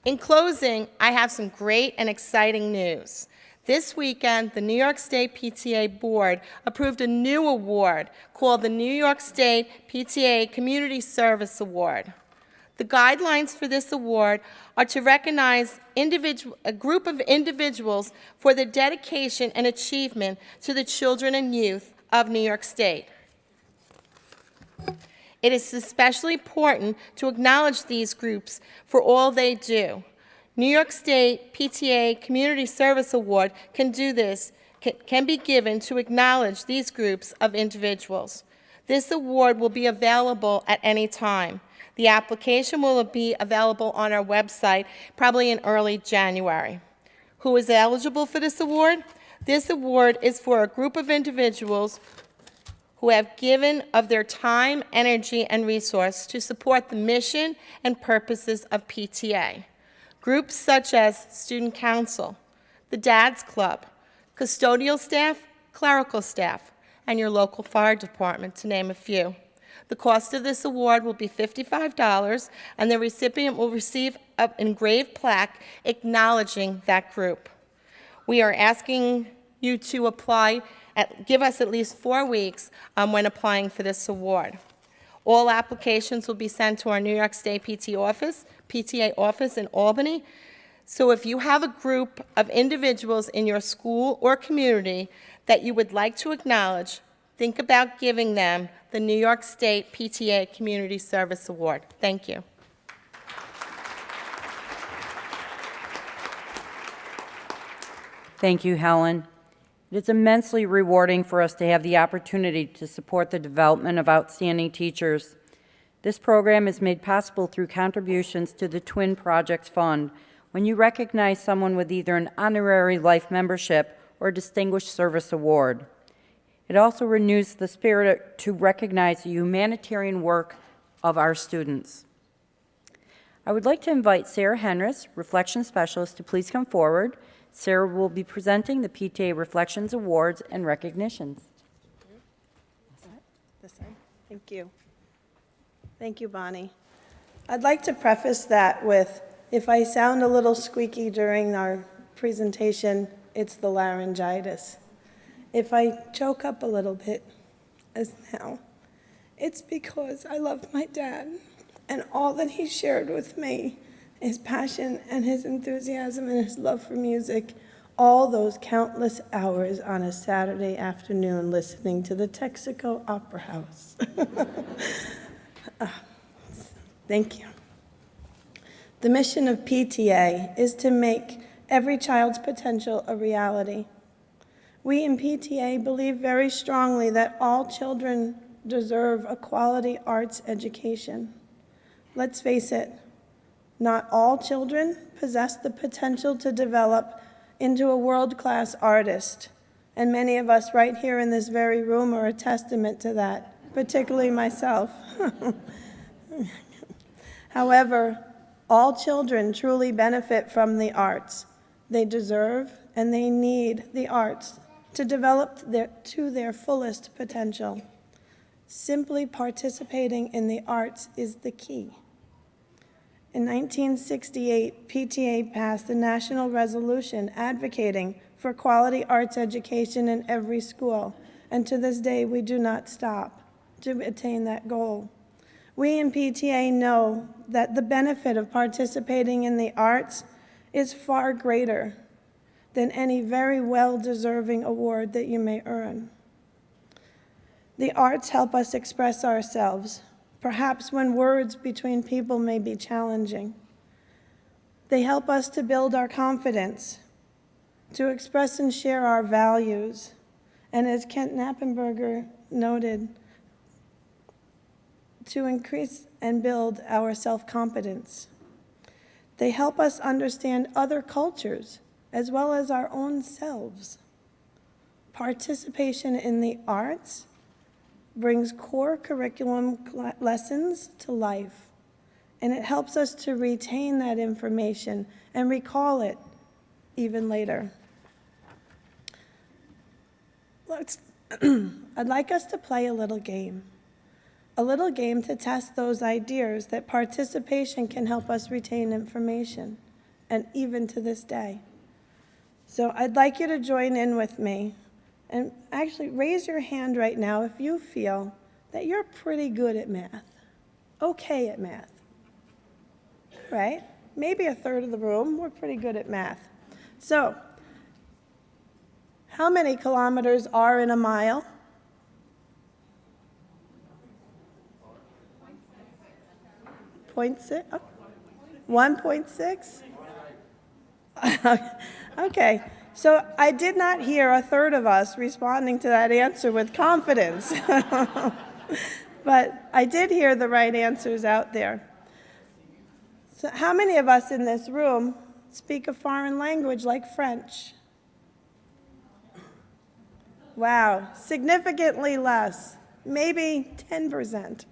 In closing, I have some great and exciting news. This weekend, the New York State PTA Board approved a new award called the New York State PTA Community Service Award. The guidelines for this award are to recognize a group of individuals for their dedication and achievement to the children and youth of New York State. It is especially important to acknowledge these groups for all they do. New York State PTA Community Service Award can be given to acknowledge these groups of individuals. This award will be available at any time. The application will be available on our website probably in early January. Who is eligible for this award? This award is for a group of individuals who have given of their time, energy, and resource to support the mission and purposes of PTA. Groups such as Student Council, the Dads Club, custodial staff, clerical staff, and your local fire department, to name a few. The cost of this award will be $55, and the recipient will receive an engraved plaque acknowledging that group. We are asking you to apply, give us at least 4 weeks when applying for this award. All applications will be sent to our New York State PTA office in Albany. So if you have a group of individuals in your school or community that you would like to acknowledge, think about giving them the New York State PTA Community Service Award. Thank you. Thank you, Helen. It is immensely rewarding for us to have the opportunity to support the development of outstanding teachers. This program is made possible through contributions to the Twin Projects Fund when you recognize someone with either an honorary life membership or distinguished service award. It also renews the spirit to recognize the humanitarian work of our students. I would like to invite Sarah Henris, Reflection Specialist, to please come forward. Sarah will be presenting the PTA Reflections Awards and recognitions. This side. Thank you. Thank you, Bonnie. I'd like to preface that with, if I sound a little squeaky during our presentation, it's the laryngitis. If I choke up a little bit, as now, it's because I love my dad and all that he shared with me, his passion and his enthusiasm and his love for music, all those countless hours on a Saturday afternoon listening to the Texaco Opera House. Thank you. The mission of PTA is to make every child's potential a reality. We in PTA believe very strongly that all children deserve a quality arts education. Let's face it, not all children possess the potential to develop into a world-class artist, and many of us right here in this very room are a testament to that, particularly myself. However, all children truly benefit from the arts. They deserve and they need the arts to develop to their fullest potential. Simply participating in the arts is the key. In 1968, PTA passed a national resolution advocating for quality arts education in every school, and to this day we do not stop to attain that goal. We in PTA know that the benefit of participating in the arts is far greater than any very well-deserving award that you may earn. The arts help us express ourselves, perhaps when words between people may be challenging. They help us to build our confidence, to express and share our values, and as Kent Knappenberger noted, to increase and build our self-confidence. They help us understand other cultures as well as our own selves. Participation in the arts brings core curriculum lessons to life, and it helps us to retain that information and recall it even later. I'd like us to play a little game to test those ideas that participation can help us retain information, and even to this day. So I'd like you to join in with me, and actually raise your hand right now if you feel that you're pretty good at math, okay at math, right? Maybe a third of the room, we're pretty good at math. So, how many kilometers are in a mile? 0.6? Oh, 1.6? Okay, so I did not hear a third of us responding to that answer with confidence. But I did hear the right answers out there. So how many of us in this room speak a foreign language like French? Wow, significantly less, maybe 10%.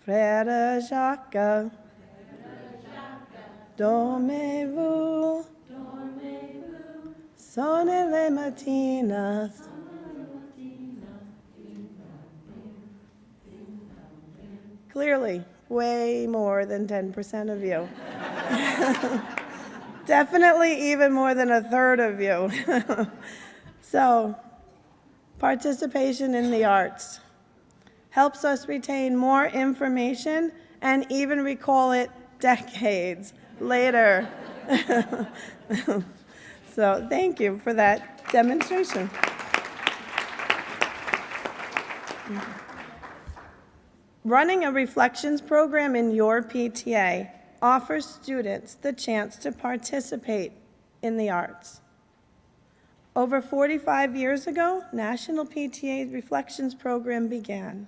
Frère Jacques, dormez-vous? Sole le mattina. Clearly, way more than 10% of you. Definitely even more than a third of you. So, participation in the arts helps us retain more information and even recall it decades later. So thank you for that demonstration. Running a reflections program in your PTA offers students the chance to participate in the arts. Over 45 years ago, National PTA Reflections Program began,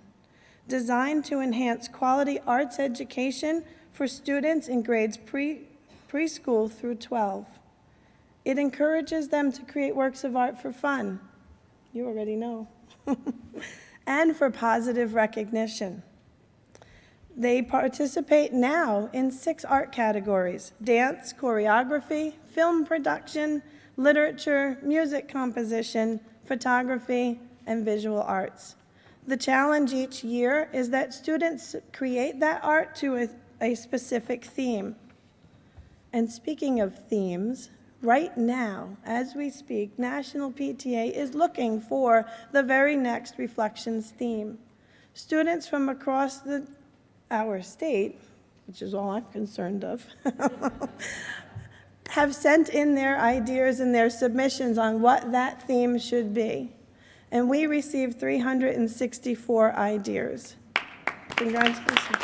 designed to enhance quality arts education for students in grades preschool through 12. It encourages them to create works of art for fun, you already know, and for positive recognition. They participate now in 6 art categories: dance, choreography, film production, literature, music composition, photography, and visual arts. The challenge each year is that students create that art to a specific theme. And speaking of themes, right now, as we speak, National PTA is looking for the very next Reflections theme. Students from across our state, which is all I'm concerned of, have sent in their ideas and their submissions on what that theme should be. And we received 364 ideas. Congratulations.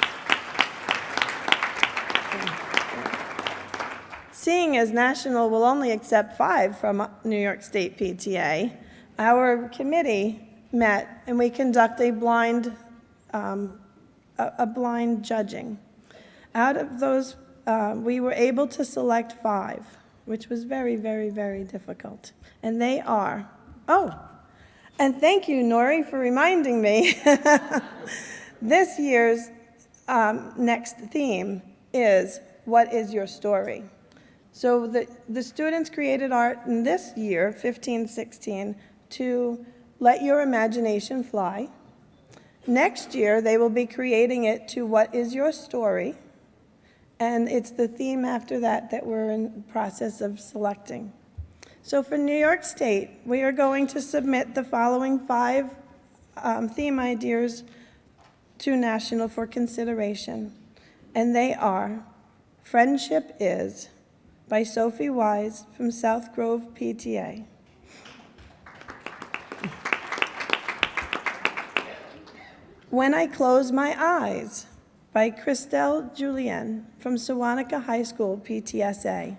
Seeing as National will only accept 5 from New York State PTA, our committee met and we conduct a blind judging. Out of those, we were able to select 5, which was very, very, very difficult. And they are, and thank you, Nori, for reminding me. This year's next theme is, what is your story? So the students created art in this year, 15-16, to let your imagination fly. Next year, they will be creating it to what is your story? And it's the theme after that that we're in the process of selecting. So for New York State, we are going to submit the following 5 theme ideas to National for consideration. And they are, Friendship Is, by Sophie Wise from South Grove PTA. When I Close My Eyes, by Christelle Julien from Sewanaka High School PTSA.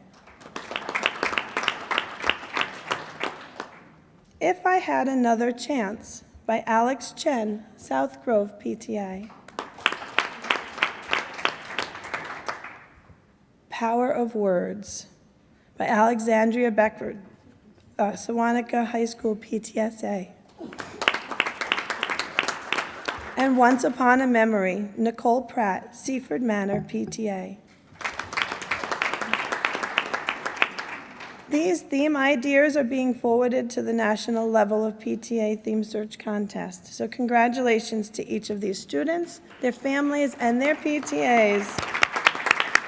If I Had Another Chance, by Alex Chen, South Grove PTA. Power of Words, by Alexandria Beckford, Sewanaka High School PTSA. And Once Upon a Memory, Nicole Pratt, Seaford Manor PTA. These theme ideas are being forwarded to the national level of PTA theme search contest. So congratulations to each of these students, their families, and their PTAs.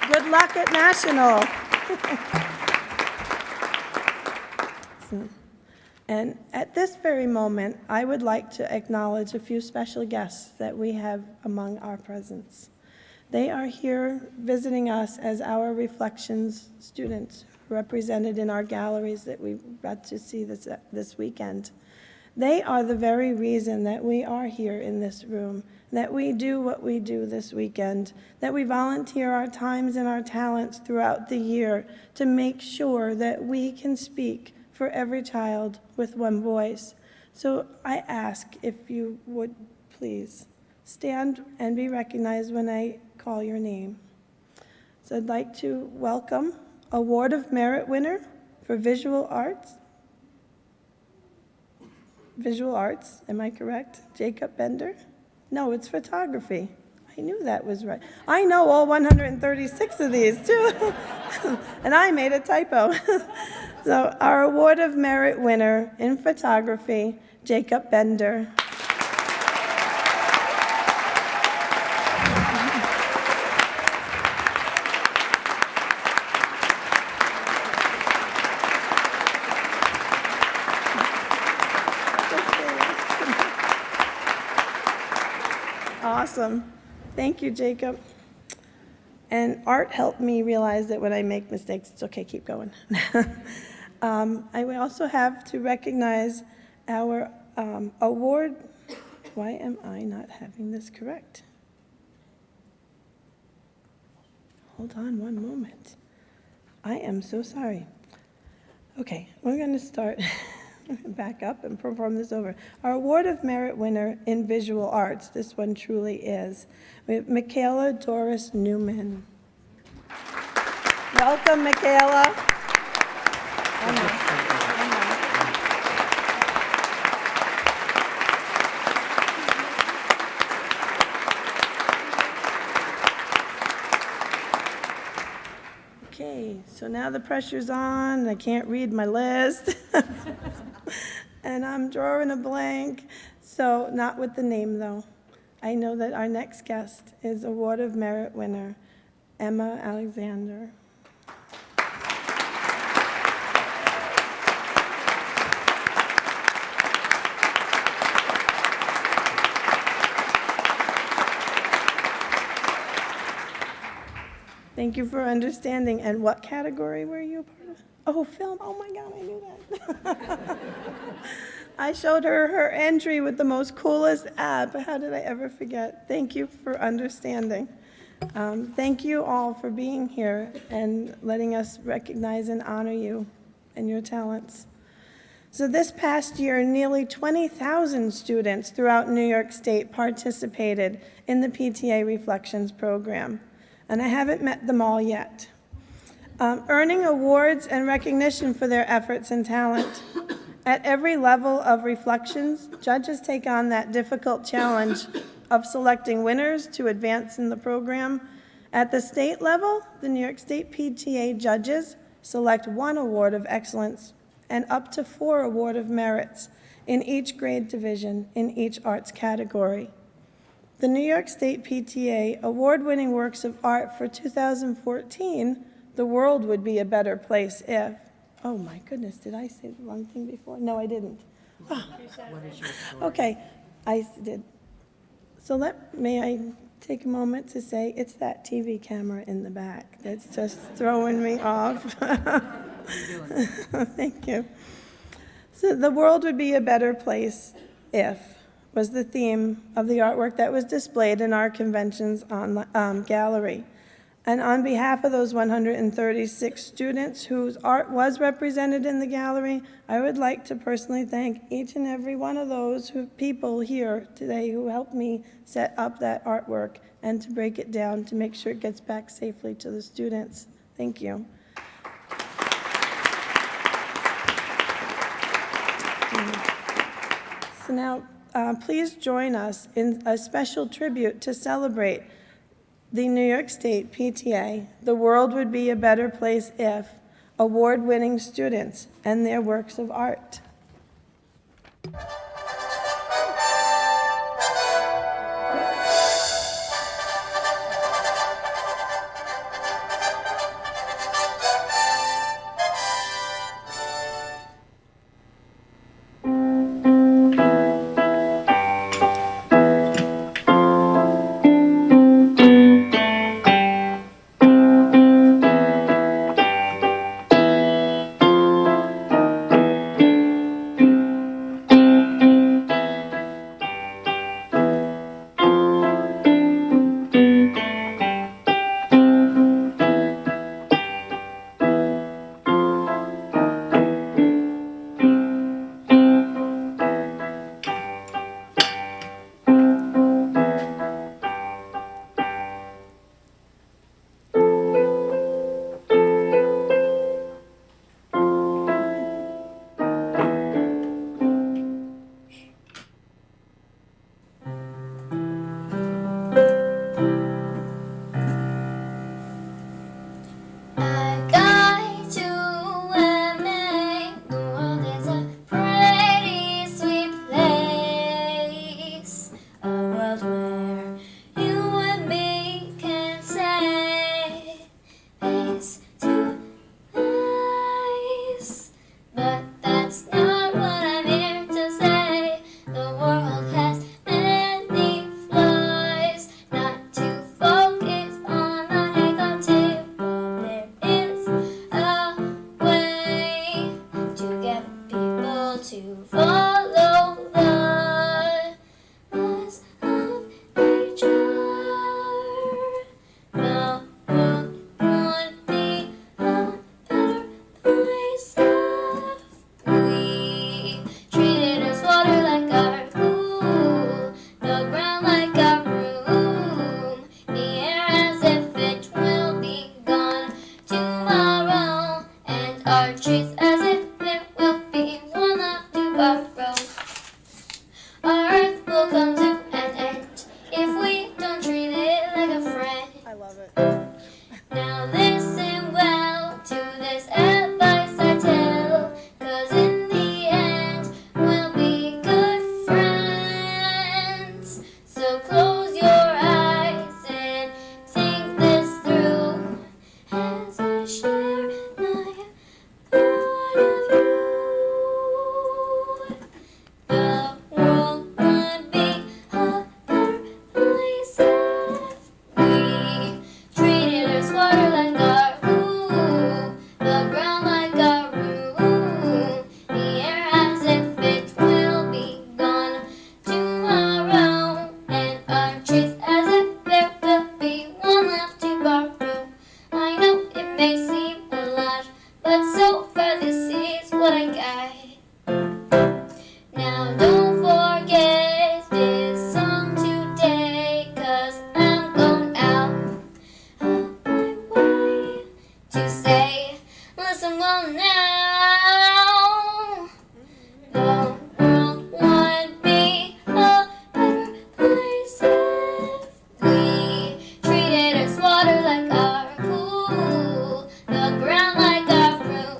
Good luck at National. And at this very moment, I would like to acknowledge a few special guests that we have among our presence. They are here visiting us as our Reflections students, represented in our galleries that we got to see this weekend. They are the very reason that we are here in this room, that we do what we do this weekend, that we volunteer our times and our talents throughout the year to make sure that we can speak for every child with one voice. So I ask if you would please stand and be recognized when I call your name. So I'd like to welcome Award of Merit winner for Visual Arts. Visual Arts, am I correct? Jacob Bender? No, it's photography. I knew that was right. I know all 136 of these, too. And I made a typo. So our Award of Merit winner in photography, Jacob Bender. Awesome. Thank you, Jacob. And art helped me realize that when I make mistakes, it's okay, keep going. I would also have to recognize our award. Why am I not having this correct? Hold on one moment. I am so sorry. Okay, we're going to start. Back up and perform this over. Our Award of Merit winner in Visual Arts, this one truly is. We have Michaela Doris Newman. Welcome, Michaela. Okay, so now the pressure's on. I can't read my list. And I'm drawing a blank. So not with the name, though. I know that our next guest is Award of Merit winner, Emma Alexander. Thank you for understanding. And what category were you a part of? Oh, film. Oh, my God, I knew that. I showed her her entry with the most coolest app. How did I ever forget? Thank you for understanding. Thank you all for being here and letting us recognize and honor you and your talents. So this past year, nearly 20,000 students throughout New York State participated in the PTA Reflections program, and I haven't met them all yet. Earning awards and recognition for their efforts and talent. At every level of Reflections, judges take on that difficult challenge of selecting winners to advance in the program. At the state level, the New York State PTA judges select 1 award of excellence and up to 4 award of merits in each grade division in each arts category. The New York State PTA award-winning works of art for 2014, The World Would Be a Better Place If. Oh my goodness, did I say the wrong thing before? No, I didn't. Oh. Okay, I did. So may I take a moment to say it's that TV camera in the back that's just throwing me off. Thank you. So the world would be a better place if was the theme of the artwork that was displayed in our convention's gallery. And on behalf of those 136 students whose art was represented in the gallery, I would like to personally thank each and every one of those people here today who helped me set up that artwork and to break it down to make sure it gets back safely to the students. Thank you. So now, please join us in a special tribute to celebrate the New York State PTA, The World Would Be a Better Place If, award-winning students and their works of art. follow the laws of nature. The world would be a better place if we treated our water like our food, the ground like our room, the air as if it will be gone tomorrow, and our trees as if there will be one left to borrow. Our earth will come to an end if we don't treat it like a friend. I love it. Now listen well to this advice I tell, 'cause in the end we'll be good friends. So close your eyes and think this through as I share my point of view. The world would be a better place if we treated our water like our food, the ground like our room, the air as if it will be gone tomorrow, and our trees as if there will be one left to borrow. I know it may seem a lot, but so far this is what I got. Now don't forget this song today, 'cause I'm going out of my way to say, listen well now. The world would be a better place if we treated our water like our pool, the ground like our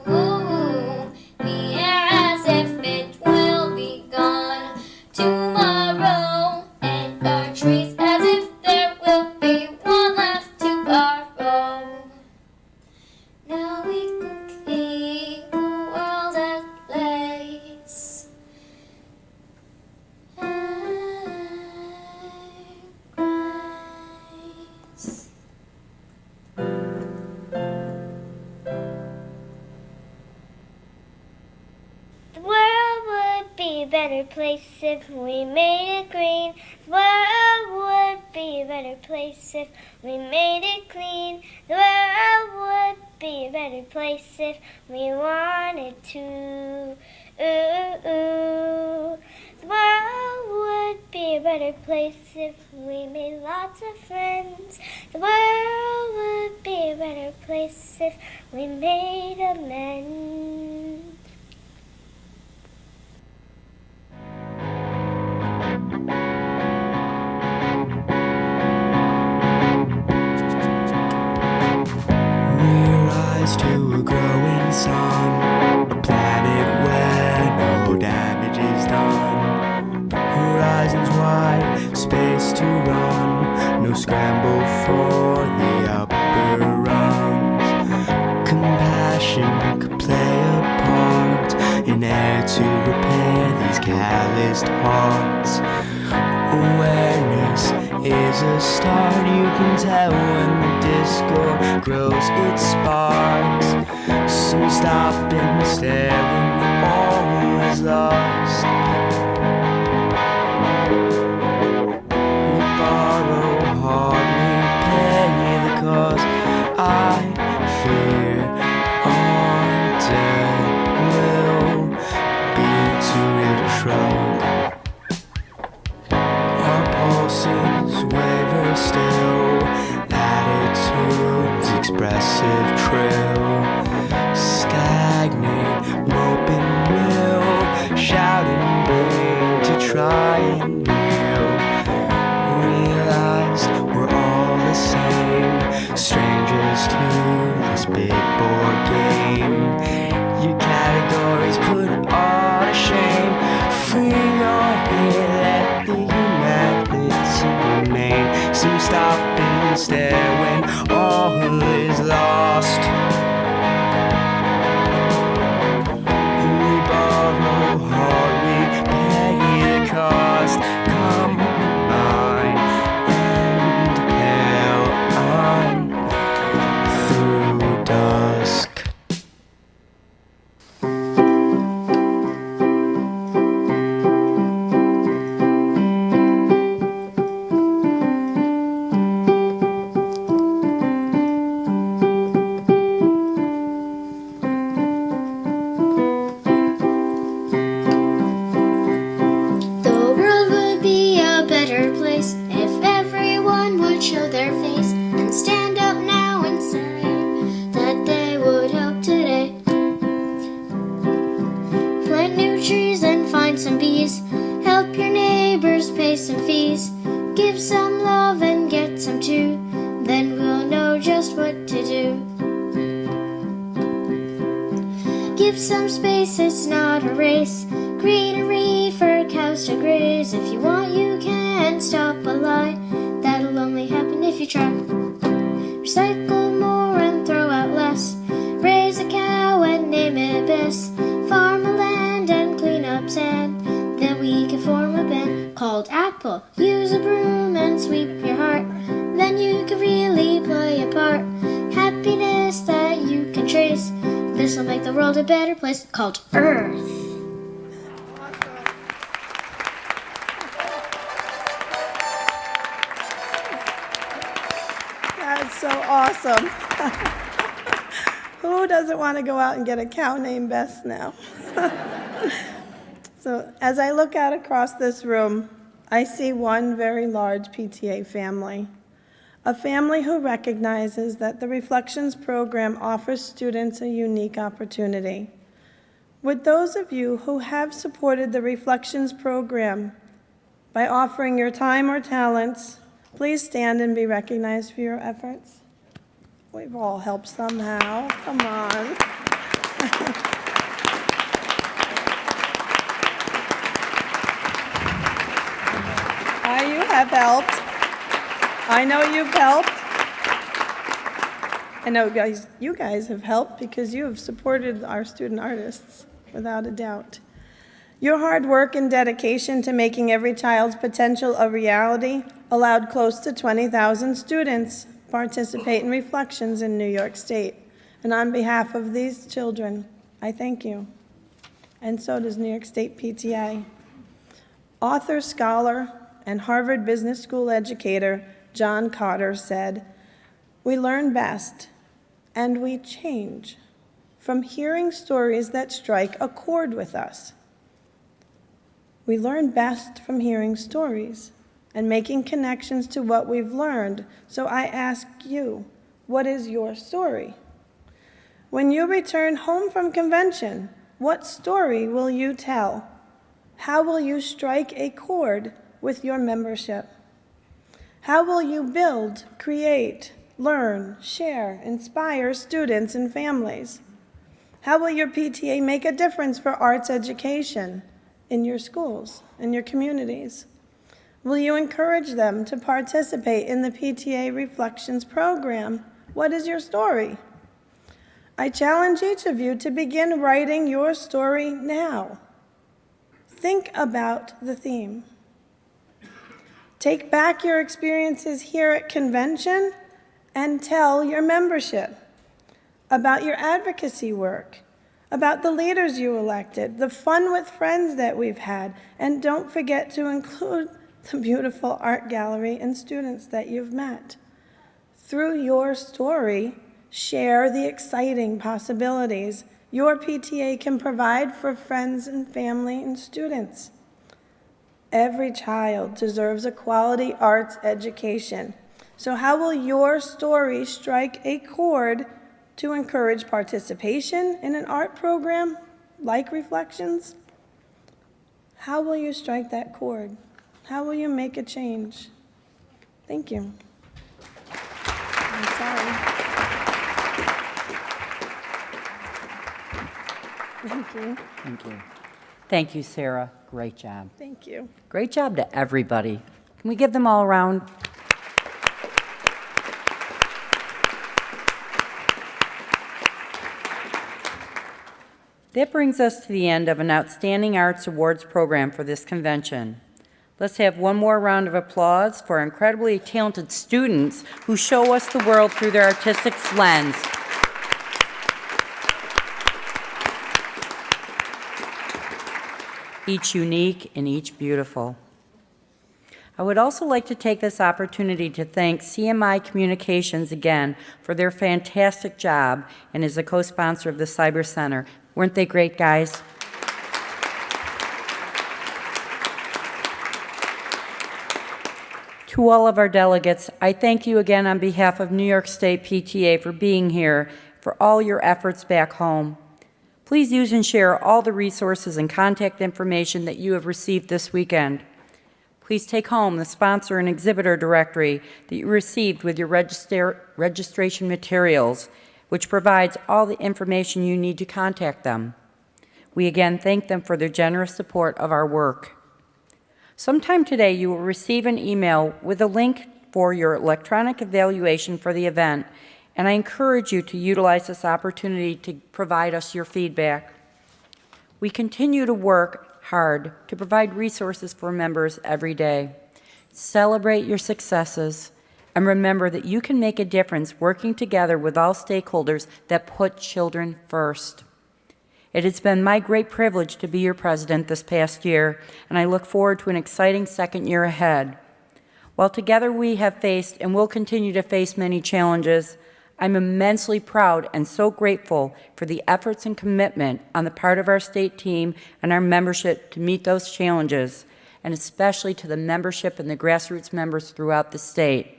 room, the air as if it will be gone tomorrow, and our trees as if there will be one left to borrow. Now we can keep the world at place. Grace. The world would be a better place if we made it green. The world would be a better place if we made it clean. The world would be a better place if we wanted to. The world would be a better place if we made lots of friends. The world would be a better place if we made amends. Rise to a growing sun, a planet where no damage is done. Horizons wide, space to run, no scramble for the upper rungs. Compassion could play a part in air to repair these calloused hearts. Awareness is a start, you can tell when the discord grows its sparks. Some stop and stare when all is lost. We borrow hard, we pay the cost. I fear our debt will be too little shrug. Our pulses waver still, attitudes expressive trill. Stagnate, moping mill, shouting big to try and heal. Realized we're all the same, strangers to this big board game. Your categories put all to shame. Free your head, let the humanity remain. Some stop and stare when all is lost. We borrow hard, we pay the cost. Combine and hell on through dusk. have a race. Greenery for cows to graze. If you want, you can stop a lie. That'll only happen if you try. Recycle more and throw out less. Raise a cow and name it Bess. Farm a land and clean up sand. Then we can form a band called Apple. Use a broom and sweep your heart. Then you can really play a part. Happiness that you can trace. This'll make the world a better place called Earth. That's so awesome. Who doesn't want to go out and get a cow named Bess now? So as I look out across this room, I see one very large PTA family. A family who recognizes that the Reflections program offers students a unique opportunity. Would those of you who have supported the Reflections program by offering your time or talents, please stand and be recognized for your efforts? We've all helped somehow. Come on. You have helped. I know you've helped. I know you guys have helped because you have supported our student artists, without a doubt. Your hard work and dedication to making every child's potential a reality allowed close to 20,000 students participate in Reflections in New York State. And on behalf of these children, I thank you. And so does New York State PTA. Author, scholar, and Harvard Business School educator John Cotter said, "We learn best and we change from hearing stories that strike a chord with us. We learn best from hearing stories and making connections to what we've learned. So I ask you, what is your story? When you return home from convention, what story will you tell? How will you strike a chord with your membership? How will you build, create, learn, share, inspire students and families? How will your PTA make a difference for arts education in your schools, in your communities? Will you encourage them to participate in the PTA Reflections program? What is your story? I challenge each of you to begin writing your story now. Think about the theme. Take back your experiences here at convention and tell your membership about your advocacy work, about the leaders you elected, the fun with friends that we've had, and don't forget to include the beautiful art gallery and students that you've met. Through your story, share the exciting possibilities your PTA can provide for friends and family and students. Every child deserves a quality arts education. So how will your story strike a chord to encourage participation in an art program like Reflections? How will you strike that chord? How will you make a change? Thank you. I'm sorry. Thank you. Thank you. Thank you, Sarah. Great job. Thank you. Great job to everybody. Can we give them all a round? That brings us to the end of an Outstanding Arts Awards program for this convention. Let's have one more round of applause for incredibly talented students who show us the world through their artistic lens. Each unique and each beautiful. I would also like to take this opportunity to thank CMI Communications again for their fantastic job and as a co-sponsor of the Cyber Center. Weren't they great, guys? To all of our delegates, I thank you again on behalf of New York State PTA for being here, for all your efforts back home. Please use and share all the resources and contact information that you have received this weekend. Please take home the sponsor and exhibitor directory that you received with your registration materials, which provides all the information you need to contact them. We again thank them for their generous support of our work. Sometime today, you will receive an email with a link for your electronic evaluation for the event, and I encourage you to utilize this opportunity to provide us your feedback. We continue to work hard to provide resources for members every day. Celebrate your successes, and remember that you can make a difference working together with all stakeholders that put children first. It has been my great privilege to be your president this past year, and I look forward to an exciting second year ahead. While together we have faced and will continue to face many challenges, I'm immensely proud and so grateful for the efforts and commitment on the part of our state team and our membership to meet those challenges, and especially to the membership and the grassroots members throughout the state.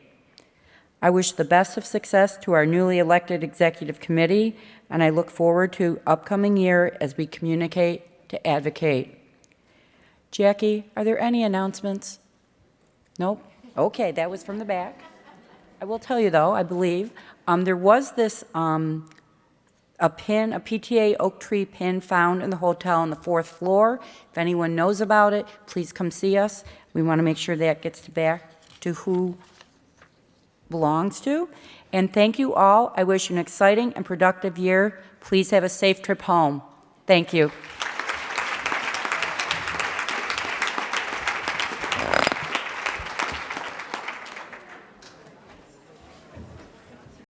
I wish the best of success to our newly elected executive committee, and I look forward to upcoming year as we communicate to advocate. Jackie, are there any announcements? Nope? Okay, that was from the back. I will tell you, though, I believe, there was this, a PTA oak tree pin found in the hotel on the 4th floor. If anyone knows about it, please come see us. We want to make sure that gets back to who belongs to. And thank you all. I wish you an exciting and productive year. Please have a safe trip home. Thank you.